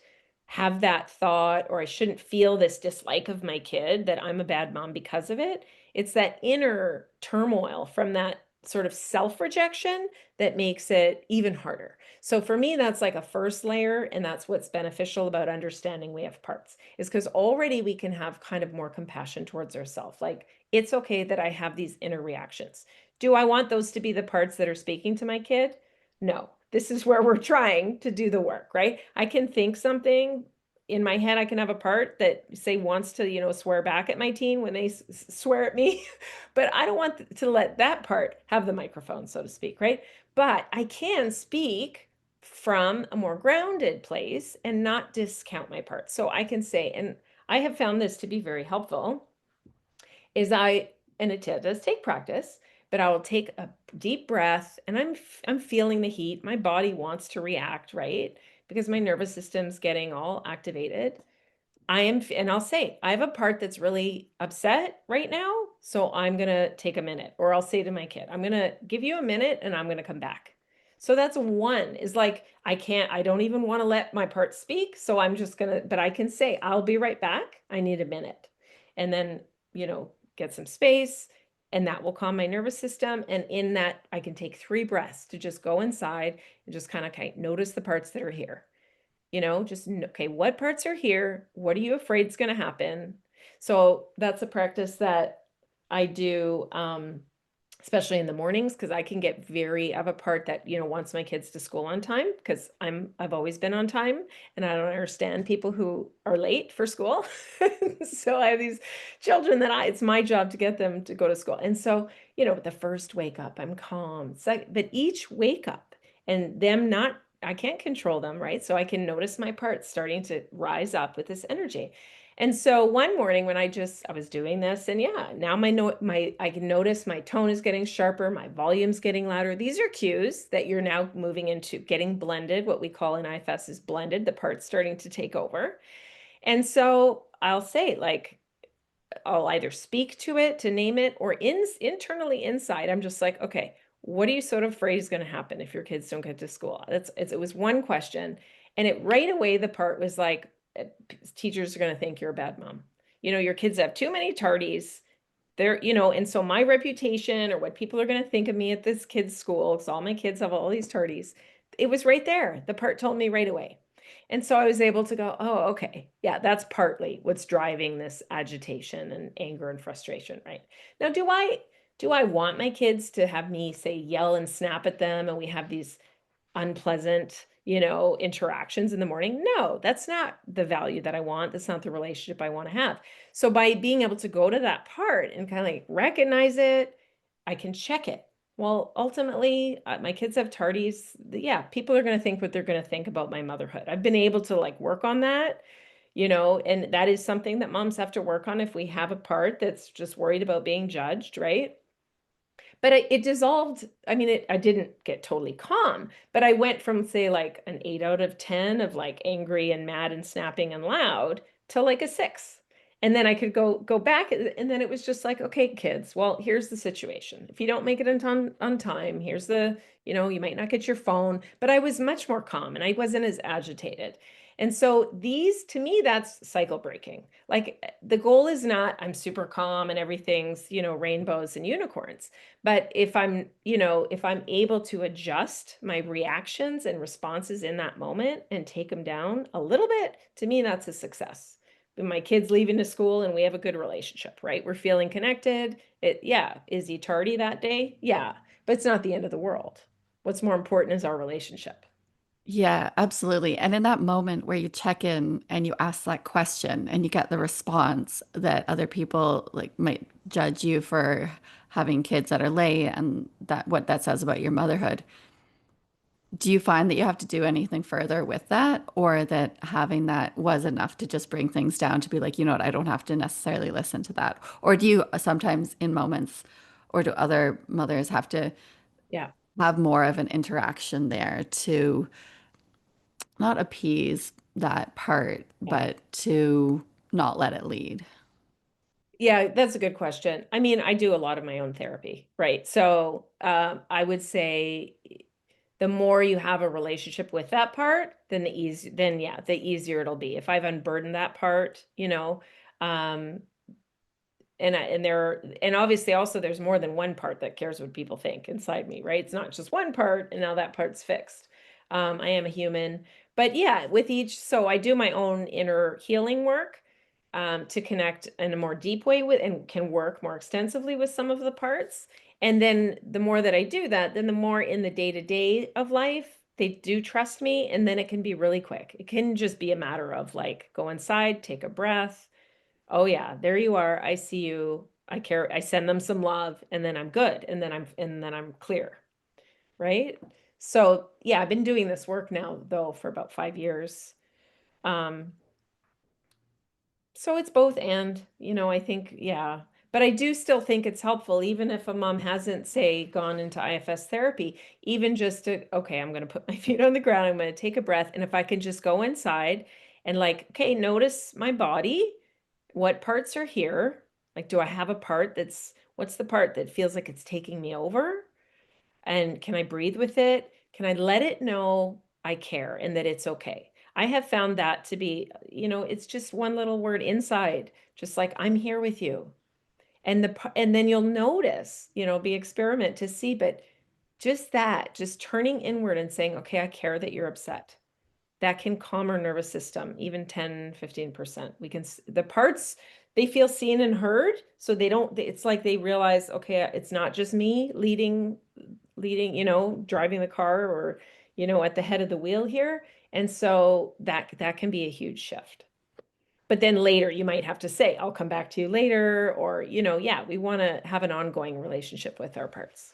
have that thought, or I shouldn't feel this dislike of my kid, that I'm a bad mom because of it. It's that inner turmoil from that sort of self-rejection that makes it even harder. So for me, that's like a first layer, and that's what's beneficial about understanding we have parts, is because already we can have kind of more compassion towards ourselves. Like, it's okay that I have these inner reactions. Do I want those to be the parts that are speaking to my kid? No. This is where we're trying to do the work, right? I can think something in my head. I can have a part that, say, wants to, swear back at my teen when they swear at me, but I don't want to let that part have the microphone, so to speak, right? But I can speak from a more grounded place and not discount my parts. So I can say, and I have found this to be very helpful, is and it does take practice, but I will take a deep breath, and I'm feeling the heat. My body wants to react, right? Because my nervous system's getting all activated. And I'll say, I have a part that's really upset right now, so I'm going to take a minute. Or I'll say to my kid, I'm going to give you a minute and I'm going to come back. So that's one, is like, I don't even want to let my part speak. So I'm just going to, but I can say, I'll be right back. I need a minute. And then, get some space, and that will calm my nervous system. And in that, I can take 3 breaths to just go inside and just kind of notice the parts that are here. Just, okay, what parts are here? What are you afraid is going to happen? So that's a practice that I do, especially in the mornings, because I can get I have a part that, wants my kids to school on time, because I've always been on time, and I don't understand people who are late for school. So I have these children that it's my job to get them to go to school. And so, the first wake up, I'm calm. But each wake up, and them not, I can't control them, right? So I can notice my parts starting to rise up with this energy. And so one morning when I was doing this, and yeah, now I can notice my tone is getting sharper, my volume's getting louder. These are cues that you're now moving into getting blended. What we call in IFS is blended, the parts starting to take over. And so I'll say, like, I'll either speak to it to name it, or internally inside, I'm just like, okay, what are you sort of afraid is going to happen if your kids don't get to school? It was one question. And it right away, the part was like, teachers are going to think you're a bad mom. Your kids have too many tardies. And so my reputation, or what people are going to think of me at this kid's school, because all my kids have all these tardies, it was right there. The part told me right away. And so I was able to go, oh, okay. Yeah, that's partly what's driving this agitation and anger and frustration, right? Now, do I want my kids to have me, say, yell and snap at them, and we have these unpleasant, interactions in the morning. No, that's not the value that I want. That's not the relationship I want to have. So by being able to go to that part and kind of like recognize it, I can check it. Well, ultimately, my kids have tardies. Yeah, people are going to think what they're going to think about my motherhood. I've been able to like work on that, and that is something that moms have to work on if we have a part that's just worried about being judged, right? But it dissolved. I mean, I didn't get totally calm, but I went from, say, like an 8 out of 10 of like angry and mad and snapping and loud to like a 6. And then I could go back, and then it was just like, okay, kids, well, here's the situation. If you don't make it on time, here's you might not get your phone. But I was much more calm and I wasn't as agitated. And so these, to me, that's cycle breaking. Like the goal is not I'm super calm and everything's, rainbows and unicorns. But if I'm able to adjust my reactions and responses in that moment and take them down a little bit, to me, that's a success. When my kid's leaving to school and we have a good relationship, right? We're feeling connected. Yeah. Is he tardy that day? Yeah. But it's not the end of the world. What's more important is our relationship. Yeah, absolutely. And in that moment where you check in and you ask that question and you get the response that other people like might judge you for having kids that are late and that what that says about your motherhood, do you find that you have to do anything further with that, or that having that was enough to just bring things down to be like, you know what, I don't have to necessarily listen to that? Or do you sometimes in moments, or do other mothers have to Yeah. have more of an interaction there to not appease that part, Yeah. but to not let it lead? Yeah, that's a good question. I mean, I do a lot of my own therapy, right? So I would say the more you have a relationship with that part, then yeah, the easier it'll be. If I've unburdened that part, um, and obviously also there's more than one part that cares what people think inside me, right? It's not just one part and now that part's fixed. I am a human, but yeah, with each, so I do my own inner healing work to connect in a more deep way with and can work more extensively with some of the parts. And then the more that I do that, then the more in the day-to-day of life they do trust me, and then it can be really quick. It can just be a matter of like go inside, take a breath. Oh yeah, there you are. I see you. I care. I send them some love and then I'm good. And then I'm clear. Right? So yeah, I've been doing this work now though for about 5 years. Um, so it's both and, I think, yeah. But I do still think it's helpful, even if a mom hasn't, say, gone into IFS therapy, even just to, okay, I'm going to put my feet on the ground, I'm going to take a breath. And if I can just go inside and like, okay, notice my body, what parts are here? Like, do I have a part what's the part that feels like it's taking me over? And can I breathe with it? Can I let it know I care and that it's okay? I have found that to be, it's just one little word inside, just like I'm here with you. And then you'll notice, be experiment to see, but just that, just turning inward and saying, okay, I care that you're upset, that can calm our nervous system even 10-15%. We can the parts, they feel seen and heard, so they don't it's like they realize, okay, it's not just me leading, driving the car or, at the head of the wheel here. And so that can be a huge shift. But then later you might have to say, I'll come back to you later, or, yeah, we want to have an ongoing relationship with our parts.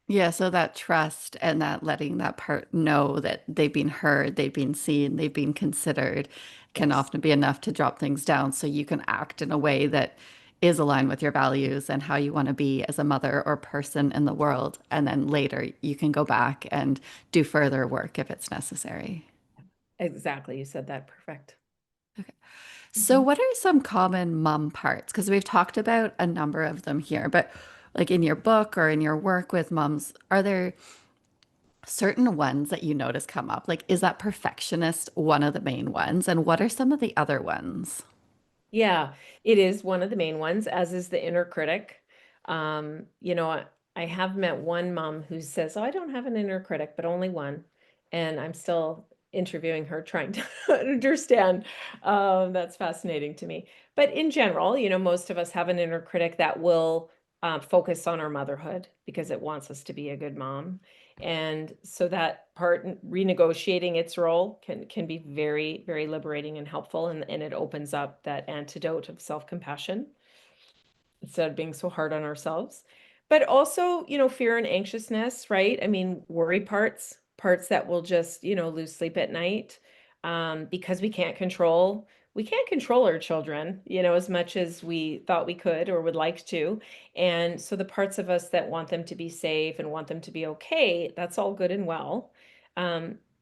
Yeah, so that trust and that letting that part know that they've been heard, they've been seen, they've been considered can Yes. often be enough to drop things down so you can act in a way that is aligned with your values and how you want to be as a mother or person in the world. And then later you can go back and do further work if it's necessary. Exactly. You said that perfect. So, Mhm. what are some common mom parts? Because we've talked about a number of them here, but like in your book or in your work with moms, are there certain ones that you notice come up? Like, is that perfectionist one of the main ones? And what are some of the other ones? Yeah, it is one of the main ones, as is the inner critic. I have met one mom who says, "Oh, I don't have an inner critic, but only one." And I'm still interviewing her, trying to understand. That's fascinating to me. But in general, most of us have an inner critic that will focus on our motherhood because it wants us to be a good mom. And so that part, renegotiating its role can be very, very liberating and helpful. And it opens up that antidote of self-compassion instead of being so hard on ourselves. But also, fear and anxiousness, right? I mean, worry parts that will just, lose sleep at night, because we can't control our children, as much as we thought we could or would like to. And so the parts of us that want them to be safe and want them to be okay, that's all good and well.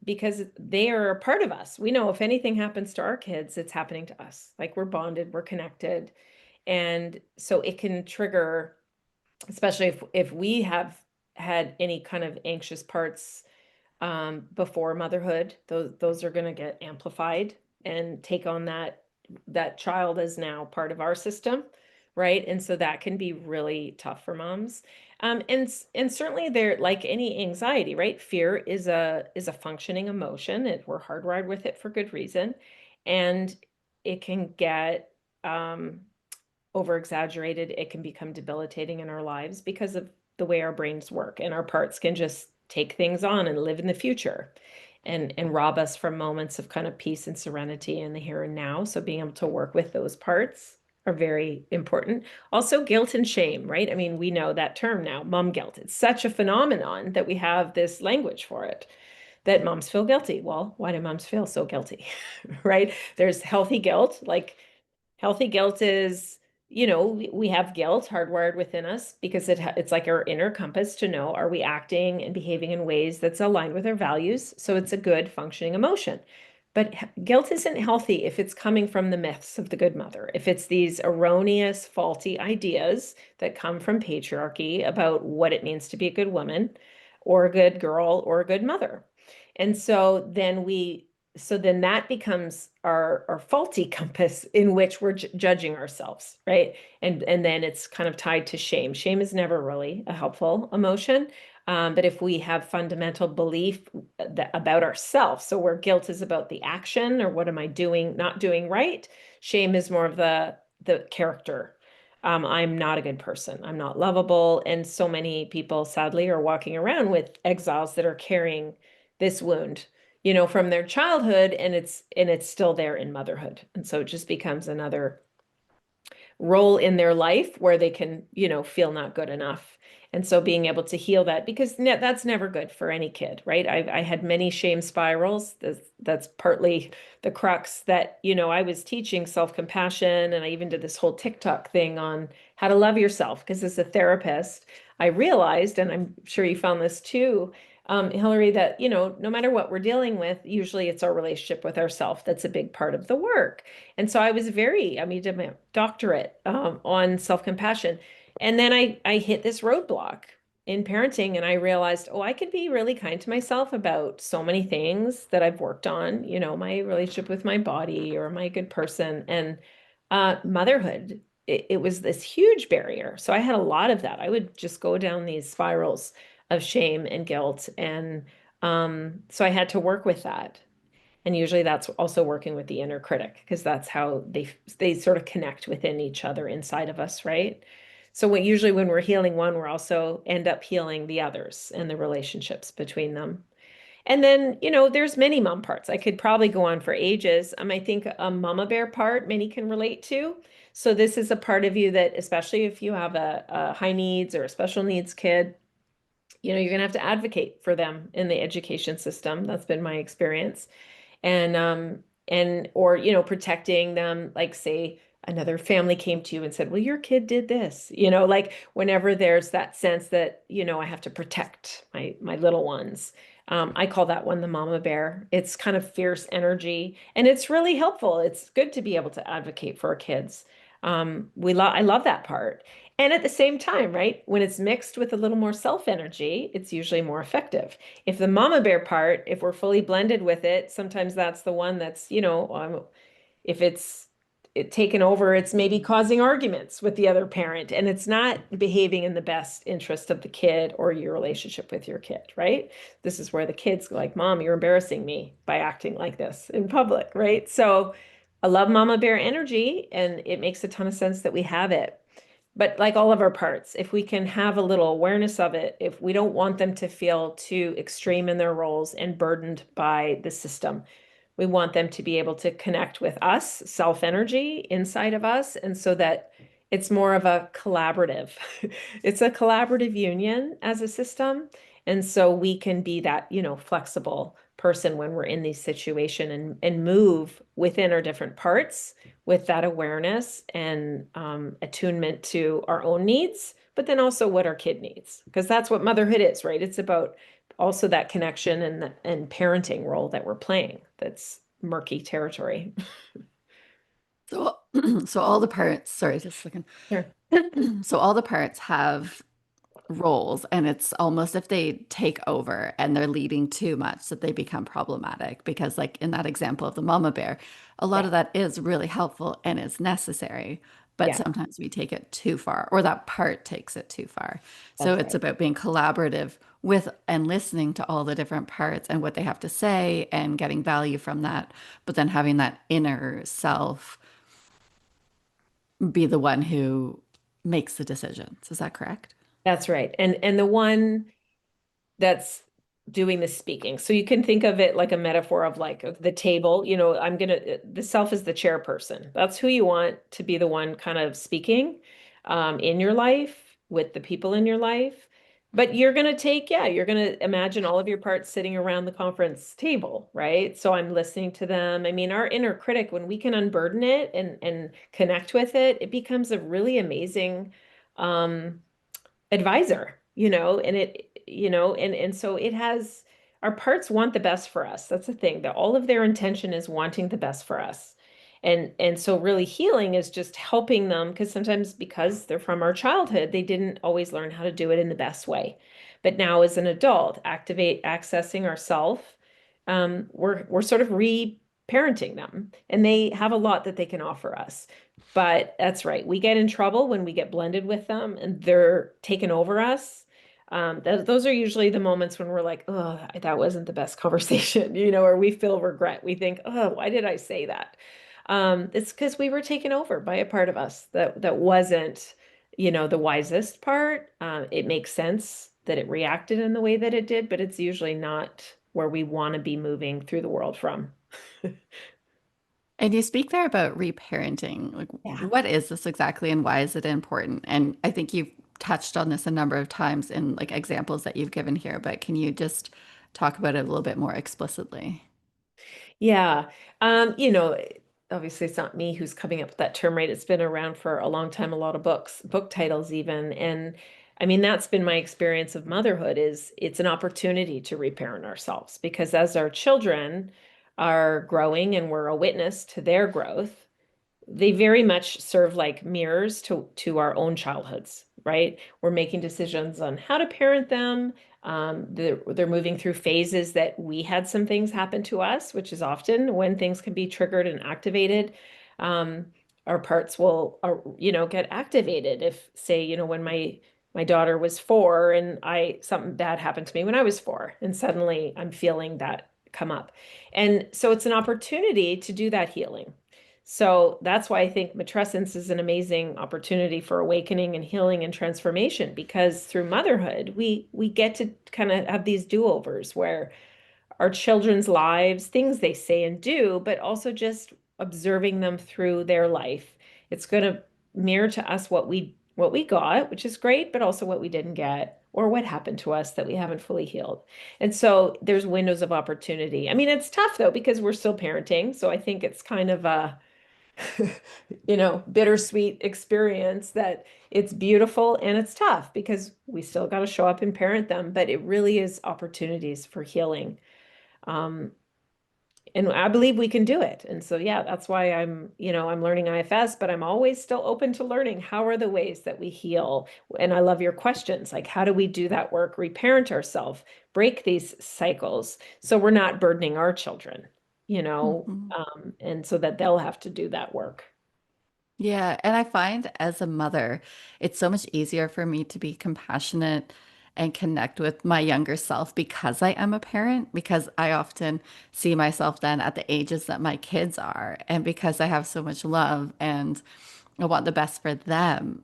Because they are a part of us. We know if anything happens to our kids, it's happening to us. Like we're bonded, we're connected. And so it can trigger, especially if we have had any kind of anxious parts before motherhood, those are going to get amplified and take on that child as now part of our system, right? And so that can be really tough for moms. And certainly there, like any anxiety, right? Fear is a functioning emotion. We're hardwired with it for good reason, and it can get over exaggerated. It can become debilitating in our lives because of the way our brains work, and our parts can just take things on and live in the future and rob us from moments of kind of peace and serenity in the here and now. So being able to work with those parts are very important. Also, guilt and shame, right? I mean, we know that term now, mom guilt. It's such a phenomenon that we have this language for it, that moms feel guilty. Well, why do moms feel so guilty? Right? There's healthy guilt, like healthy guilt is, we have guilt hardwired within us because it's like our inner compass to know, are we acting and behaving in ways that's aligned with our values? So it's a good functioning emotion. But guilt isn't healthy if it's coming from the myths of the good mother, if it's these erroneous, faulty ideas that come from patriarchy about what it means to be a good woman or a good girl or a good mother. And so then that becomes our faulty compass in which we're judging ourselves, right? And then it's kind of tied to shame. Shame is never really a helpful emotion. But if we have fundamental belief about ourselves, so where guilt is about the action or what am I doing, not doing right, shame is more of the character. I'm not a good person. I'm not lovable. And so many people, sadly, are walking around with exiles that are carrying this wound, from their childhood, and it's still there in motherhood. And so it just becomes another role in their life where they can, feel not good enough. And so being able to heal that, because that's never good for any kid, right? I had many shame spirals. That's partly the crux that, I was teaching self-compassion, and I even did this whole TikTok thing on how to love yourself. Because as a therapist, I realized, and I'm sure you found this too, Hillary, that, no matter what we're dealing with, usually it's our relationship with ourself that's a big part of the work. And so I did my doctorate on self-compassion. And then I hit this roadblock in parenting, and I realized, oh, I could be really kind to myself about so many things that I've worked on, my relationship with my body, or am I a good person? And motherhood, it was this huge barrier. So I had a lot of that. I would just go down these spirals of shame and guilt. And so I had to work with that. And usually that's also working with the inner critic, because that's how they sort of connect within each other inside of us, right? So usually when we're healing one, we're also end up healing the others and the relationships between them. And then, there's many mom parts. I could probably go on for ages. I think a mama bear part many can relate to. So this is a part of you that, especially if you have a high needs or a special needs kid, you're going to have to advocate for them in the education system. That's been my experience. And protecting them, like say another family came to you and said, well, your kid did this, like whenever there's that sense that, I have to protect my little ones. I call that one the mama bear. It's kind of fierce energy, and it's really helpful. It's good to be able to advocate for our kids. I love that part. And at the same time, right, when it's mixed with a little more self energy, it's usually more effective. If the mama bear part, if we're fully blended with it, sometimes that's the one that's, if it taken over, it's maybe causing arguments with the other parent, and it's not behaving in the best interest of the kid or your relationship with your kid, right? This is where the kids go like, Mom, you're embarrassing me by acting like this in public, right? So I love mama bear energy, and it makes a ton of sense that we have it. But like all of our parts, if we can have a little awareness of it, if we don't want them to feel too extreme in their roles and burdened by the system, we want them to be able to connect with us, self energy inside of us. And so that it's more of a collaborative, it's a collaborative union as a system. And so we can be that, flexible person when we're in these situations and move within our different parts with that awareness and attunement to our own needs, but then also what our kid needs, because that's what motherhood is, right? It's about also that connection and parenting role that we're playing. That's murky territory. So, so all the parts, sorry, just a second. Sure. So all the parts have roles, and it's almost if they take over and they're leading too much that they become problematic. Because, like in that example of the mama bear, a lot Yeah. of that is really helpful and is necessary, but Yeah, sometimes we take it too far, or that part takes it too far. So that's it's right. about being collaborative with and listening to all the different parts and what they have to say and getting value from that, but then having that inner self be the one who makes the decisions. Is that correct? That's right. And the one that's doing the speaking. So you can think of it like a metaphor of like the table, the self is the chairperson. That's who you want to be the one kind of speaking in your life with the people in your life. But you're going to you're going to imagine all of your parts sitting around the conference table, right? So I'm listening to them. I mean, our inner critic, when we can unburden it and connect with it, it becomes a really amazing um, advisor, and and so it has our parts want the best for us. That's the thing, that all of their intention is wanting the best for us. And so really healing is just helping them because sometimes because they're from our childhood, they didn't always learn how to do it in the best way. But now as an adult, activate accessing ourself, we're sort of re-parenting them and they have a lot that they can offer us. But that's right. We get in trouble when we get blended with them and they're taken over us. Those are usually the moments when we're like, oh, that wasn't the best conversation, or we feel regret. We think, oh, why did I say that? It's because we were taken over by a part of us that wasn't, the wisest part. It makes sense that it reacted in the way that it did, but it's usually not where we want to be moving through the world from. And you speak there about reparenting. Like, Yeah. what is this exactly and why is it important? And I think you've touched on this a number of times in like examples that you've given here, but can you just talk about it a little bit more explicitly? Yeah. Obviously it's not me who's coming up with that term, right? It's been around for a long time, a lot of book titles even. And I mean, that's been my experience of motherhood is it's an opportunity to reparent ourselves because as our children are growing and we're a witness to their growth, they very much serve like mirrors to our own childhoods, right? We're making decisions on how to parent them. They're moving through phases that we had some things happen to us, which is often when things can be triggered and activated. Um, our parts will, get activated. If, say, when my daughter was 4 and I something bad happened to me when I was 4, and suddenly I'm feeling that come up, and so it's an opportunity to do that healing. So that's why I think matrescence is an amazing opportunity for awakening and healing and transformation because through motherhood, we get to kind of have these do-overs where our children's lives, things they say and do, but also just observing them through their life. It's going to mirror to us what we got, which is great, but also what we didn't get or what happened to us that we haven't fully healed. And so there's windows of opportunity. I mean, it's tough though because we're still parenting, so I think it's kind of a bittersweet experience that it's beautiful and it's tough because we still got to show up and parent them, but it really is opportunities for healing. Um, and I believe we can do it. And so, yeah, that's why I'm learning IFS, but I'm always still open to learning how are the ways that we heal. And I love your questions, like how do we do that work, reparent ourselves, break these cycles so we're not burdening our children, Mhm. and so that they'll have to do that work. Yeah, and I find as a mother, it's so much easier for me to be compassionate and connect with my younger self because I am a parent, because I often see myself then at the ages that my kids are, and because I have so much love and I want the best for them.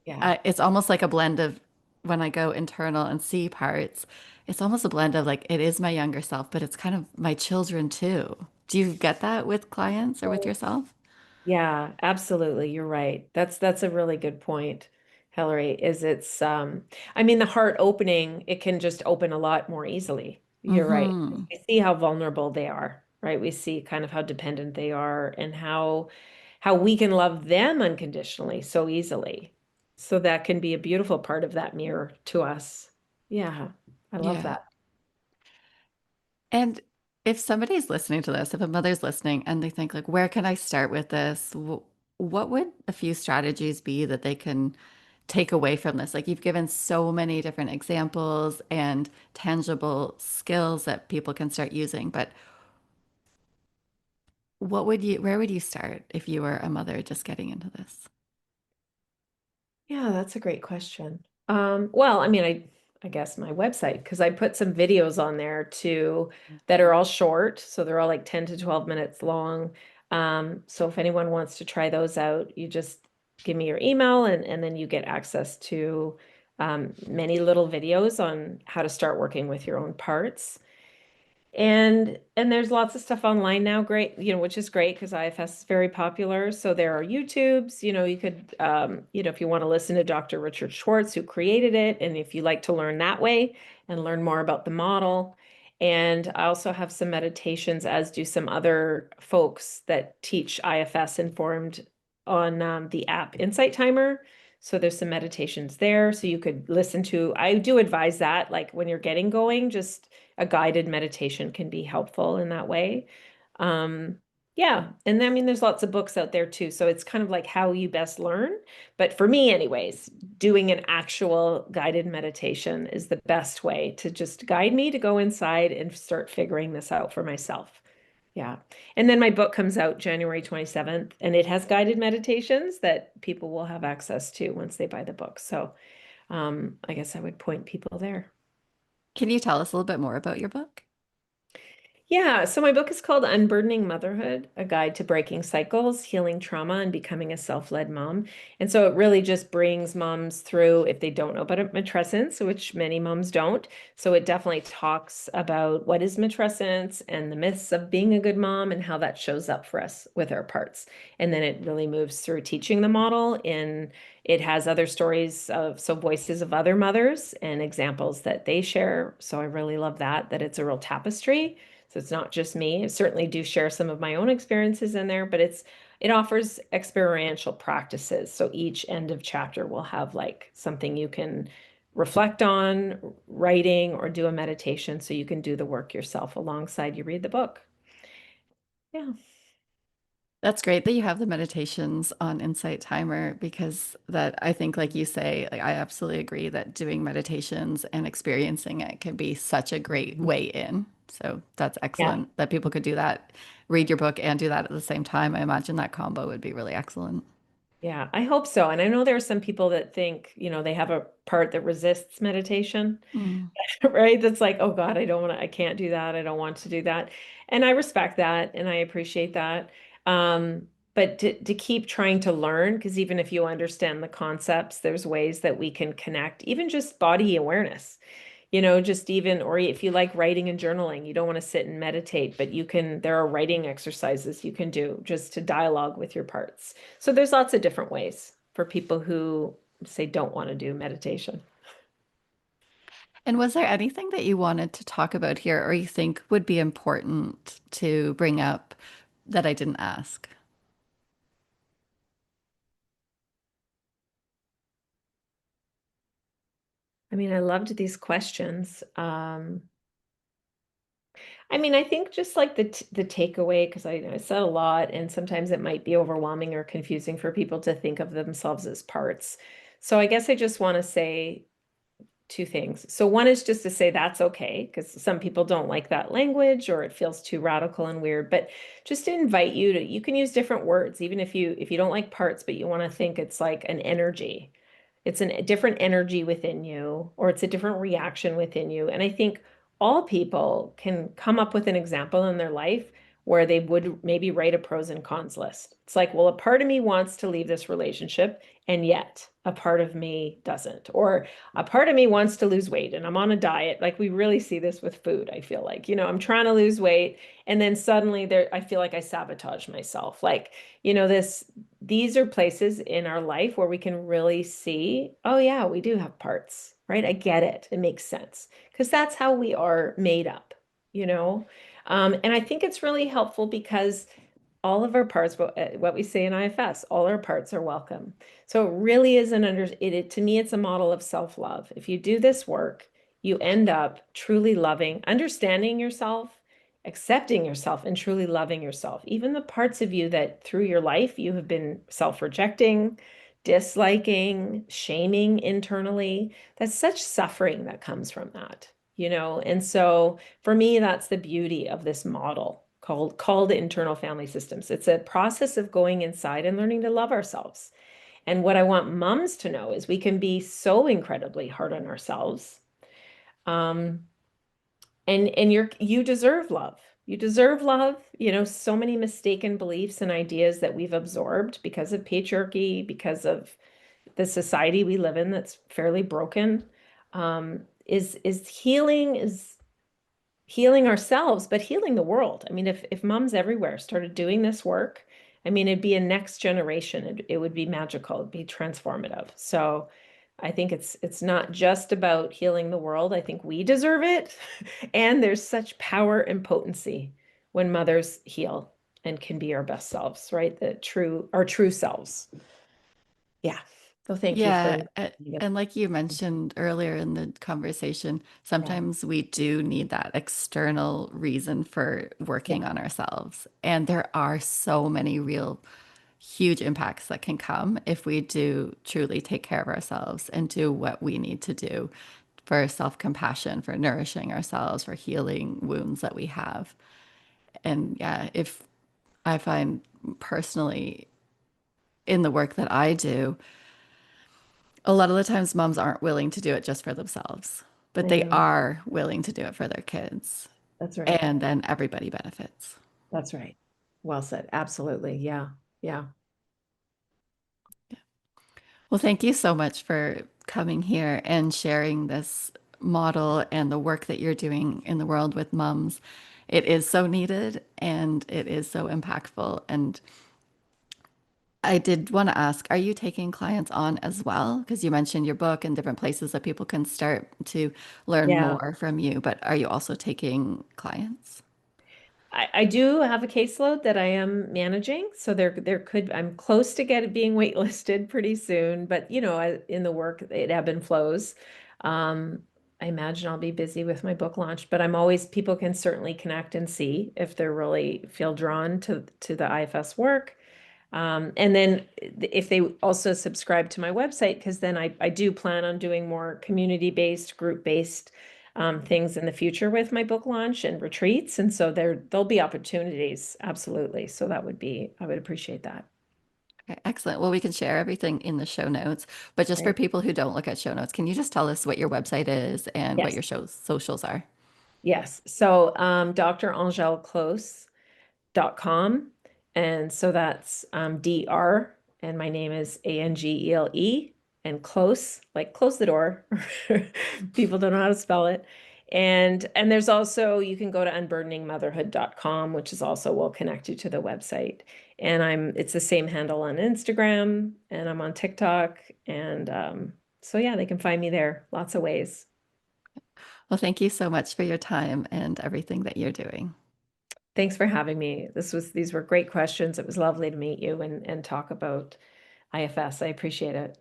Yeah. It's almost like a blend of when I go internal and see parts, it's almost a blend of like it is my younger self, but it's kind of my children too. Do you get that with clients or with yourself? Yeah, absolutely. You're right. That's a really good point, Hillary, is I mean the heart opening, it can just open a lot more easily. You're right. Hmm. We see how vulnerable they are, right? We see kind of how dependent they are and how we can love them unconditionally so easily. So that can be a beautiful part of that mirror to us. Yeah, I love Yeah. that. And if somebody's listening to this, if a mother's listening and they think like, where can I start with this? What would a few strategies be that they can take away from this? Like you've given so many different examples and tangible skills that people can start using, but where would you start if you were a mother just getting into this? Yeah, that's a great question. Well, I mean, I guess my website, because I put some videos on there too that are all short, so they're all like 10 to 12 minutes long. So if anyone wants to try those out, you just give me your email and then you get access to many little videos on how to start working with your own parts. And there's lots of stuff online now, great, which is great because IFS is very popular. So there are YouTubes, you could, if you want to listen to Dr. Richard Schwartz, who created it, and if you like to learn that way and learn more about the model. And I also have some meditations, as do some other folks that teach IFS informed on the app Insight Timer. So there's some meditations there. So you could listen to, I do advise that, like when you're getting going, just a guided meditation can be helpful in that way. Um, yeah, and I mean, there's lots of books out there too. So it's kind of like how you best learn. But for me, anyways, doing an actual guided meditation is the best way to just guide me to go inside and start figuring this out for myself. Yeah. And then my book comes out January 27th, and it has guided meditations that people will have access to once they buy the book. So I guess I would point people there. Can you tell us a little bit more about your book? Yeah, so my book is called Unburdening Motherhood, A Guide to Breaking Cycles, Healing Trauma, and Becoming a Self-Led Mom. And so it really just brings moms through if they don't know about matrescence, which many moms don't. So it definitely talks about what is matrescence and the myths of being a good mom and how that shows up for us with our parts. And then it really moves through teaching the model in it has other stories of voices of other mothers and examples that they share. So I really love that it's a real tapestry. So it's not just me. I certainly do share some of my own experiences in there, but it offers experiential practices. So each end of chapter will have like something you can reflect on, writing, or do a meditation so you can do the work yourself alongside you read the book. Yeah. That's great that you have the meditations on Insight Timer because that I think, like you say, like I absolutely agree that doing meditations and experiencing it can be such a great way in. So that's Yeah. excellent that people could do that, read your book and do that at the same time. I imagine that combo would be really excellent. Yeah, I hope so. And I know there are some people that think, they have a part that resists meditation. Mm. Right? That's like, oh God, I can't do that. I don't want to do that. And I respect that and I appreciate that. But to keep trying to learn, because even if you understand the concepts, there's ways that we can connect, even just body awareness, just even, or if you like writing and journaling, you don't want to sit and meditate, but there are writing exercises you can do just to dialogue with your parts. So there's lots of different ways for people who say don't want to do meditation. And was there anything that you wanted to talk about here or you think would be important to bring up that I didn't ask? I mean, I loved these questions. I mean, I think just like the takeaway, because I said a lot, and sometimes it might be overwhelming or confusing for people to think of themselves as parts. So I guess I just want to say two things. So one is just to say that's okay, because some people don't like that language or it feels too radical and weird, but just to invite you can use different words, even if you don't like parts, but you want to think it's like an energy. It's a different energy within you, or it's a different reaction within you. And I think all people can come up with an example in their life where they would maybe write a pros and cons list. It's like, well, a part of me wants to leave this relationship, and yet a part of me doesn't. Or a part of me wants to lose weight and I'm on a diet. Like we really see this with food, I feel like. I'm trying to lose weight and then suddenly there I feel like I sabotage myself. Like, these are places in our life where we can really see, oh yeah, we do have parts, right? I get it. It makes sense because that's how we are made up, you know? And I think it's really helpful because all of our parts, what we say in IFS, all our parts are welcome. So it really is to me, it's a model of self-love. If you do this work, you end up truly loving, understanding yourself, accepting yourself, and truly loving yourself. Even the parts of you that through your life you have been self-rejecting, disliking, shaming internally. That's such suffering that comes from that. And so for me, that's the beauty of this model called internal family systems. It's a process of going inside and learning to love ourselves. And what I want moms to know is we can be so incredibly hard on ourselves. Um, and you deserve love. You deserve love. So many mistaken beliefs and ideas that we've absorbed because of patriarchy, because of the society we live in that's fairly broken. Is healing ourselves, but healing the world. I mean, if moms everywhere started doing this work, I mean, it'd be a next generation. It would be magical. It'd be transformative. So I think it's not just about healing the world. I think we deserve it. And there's such power and potency when mothers heal and can be our best selves, right? Our true selves. Yeah. So thank you for Yeah, inviting me. and like you mentioned earlier in the conversation, Yeah. sometimes we do need that external reason for Yeah. working on ourselves. And there are so many real huge impacts that can come if we do truly take care of ourselves and do what we need to do for self-compassion, for nourishing ourselves, for healing wounds that we have. And yeah, if I find personally in the work that I do, a lot of the times moms aren't willing to do it just for themselves, but I they know. are willing to do it for their kids. That's right. And then everybody benefits. That's right. Well said. Absolutely. Yeah. Yeah. Well, thank you so much for coming here and sharing this model and the work that you're doing in the world with moms. It is so needed and it is so impactful. And I did want to ask, are you taking clients on as well? Because you mentioned your book and different places that people can start to learn Yeah. more from you, but are you also taking clients? I do have a caseload that I am managing. So I'm close to being waitlisted pretty soon, but in the work, it ebb and flows. Um, I imagine I'll be busy with my book launch, but people can certainly connect and see if they really feel drawn to the IFS work. And then if they also subscribe to my website, because then I do plan on doing more community-based, group-based things in the future with my book launch and retreats. And so there'll be opportunities, absolutely. So I would appreciate that. Okay, excellent. Well, we can share everything in the show notes, but just for Right. people who don't look at show notes, can you just tell us what your website is and what Yes. your socials are? Yes. So Dr. Angele Close.com. And so that's DR, and my name is Angele, and close, like close the door. People don't know how to spell it. And there's also, you can go to unburdeningmotherhood.com, which is also will connect you to the website. And it's the same handle on Instagram, and I'm on TikTok. And so yeah, they can find me there lots of ways. Well, thank you so much for your time and everything that you're doing. Thanks for having me. These were great questions. It was lovely to meet you and talk about IFS. I appreciate it.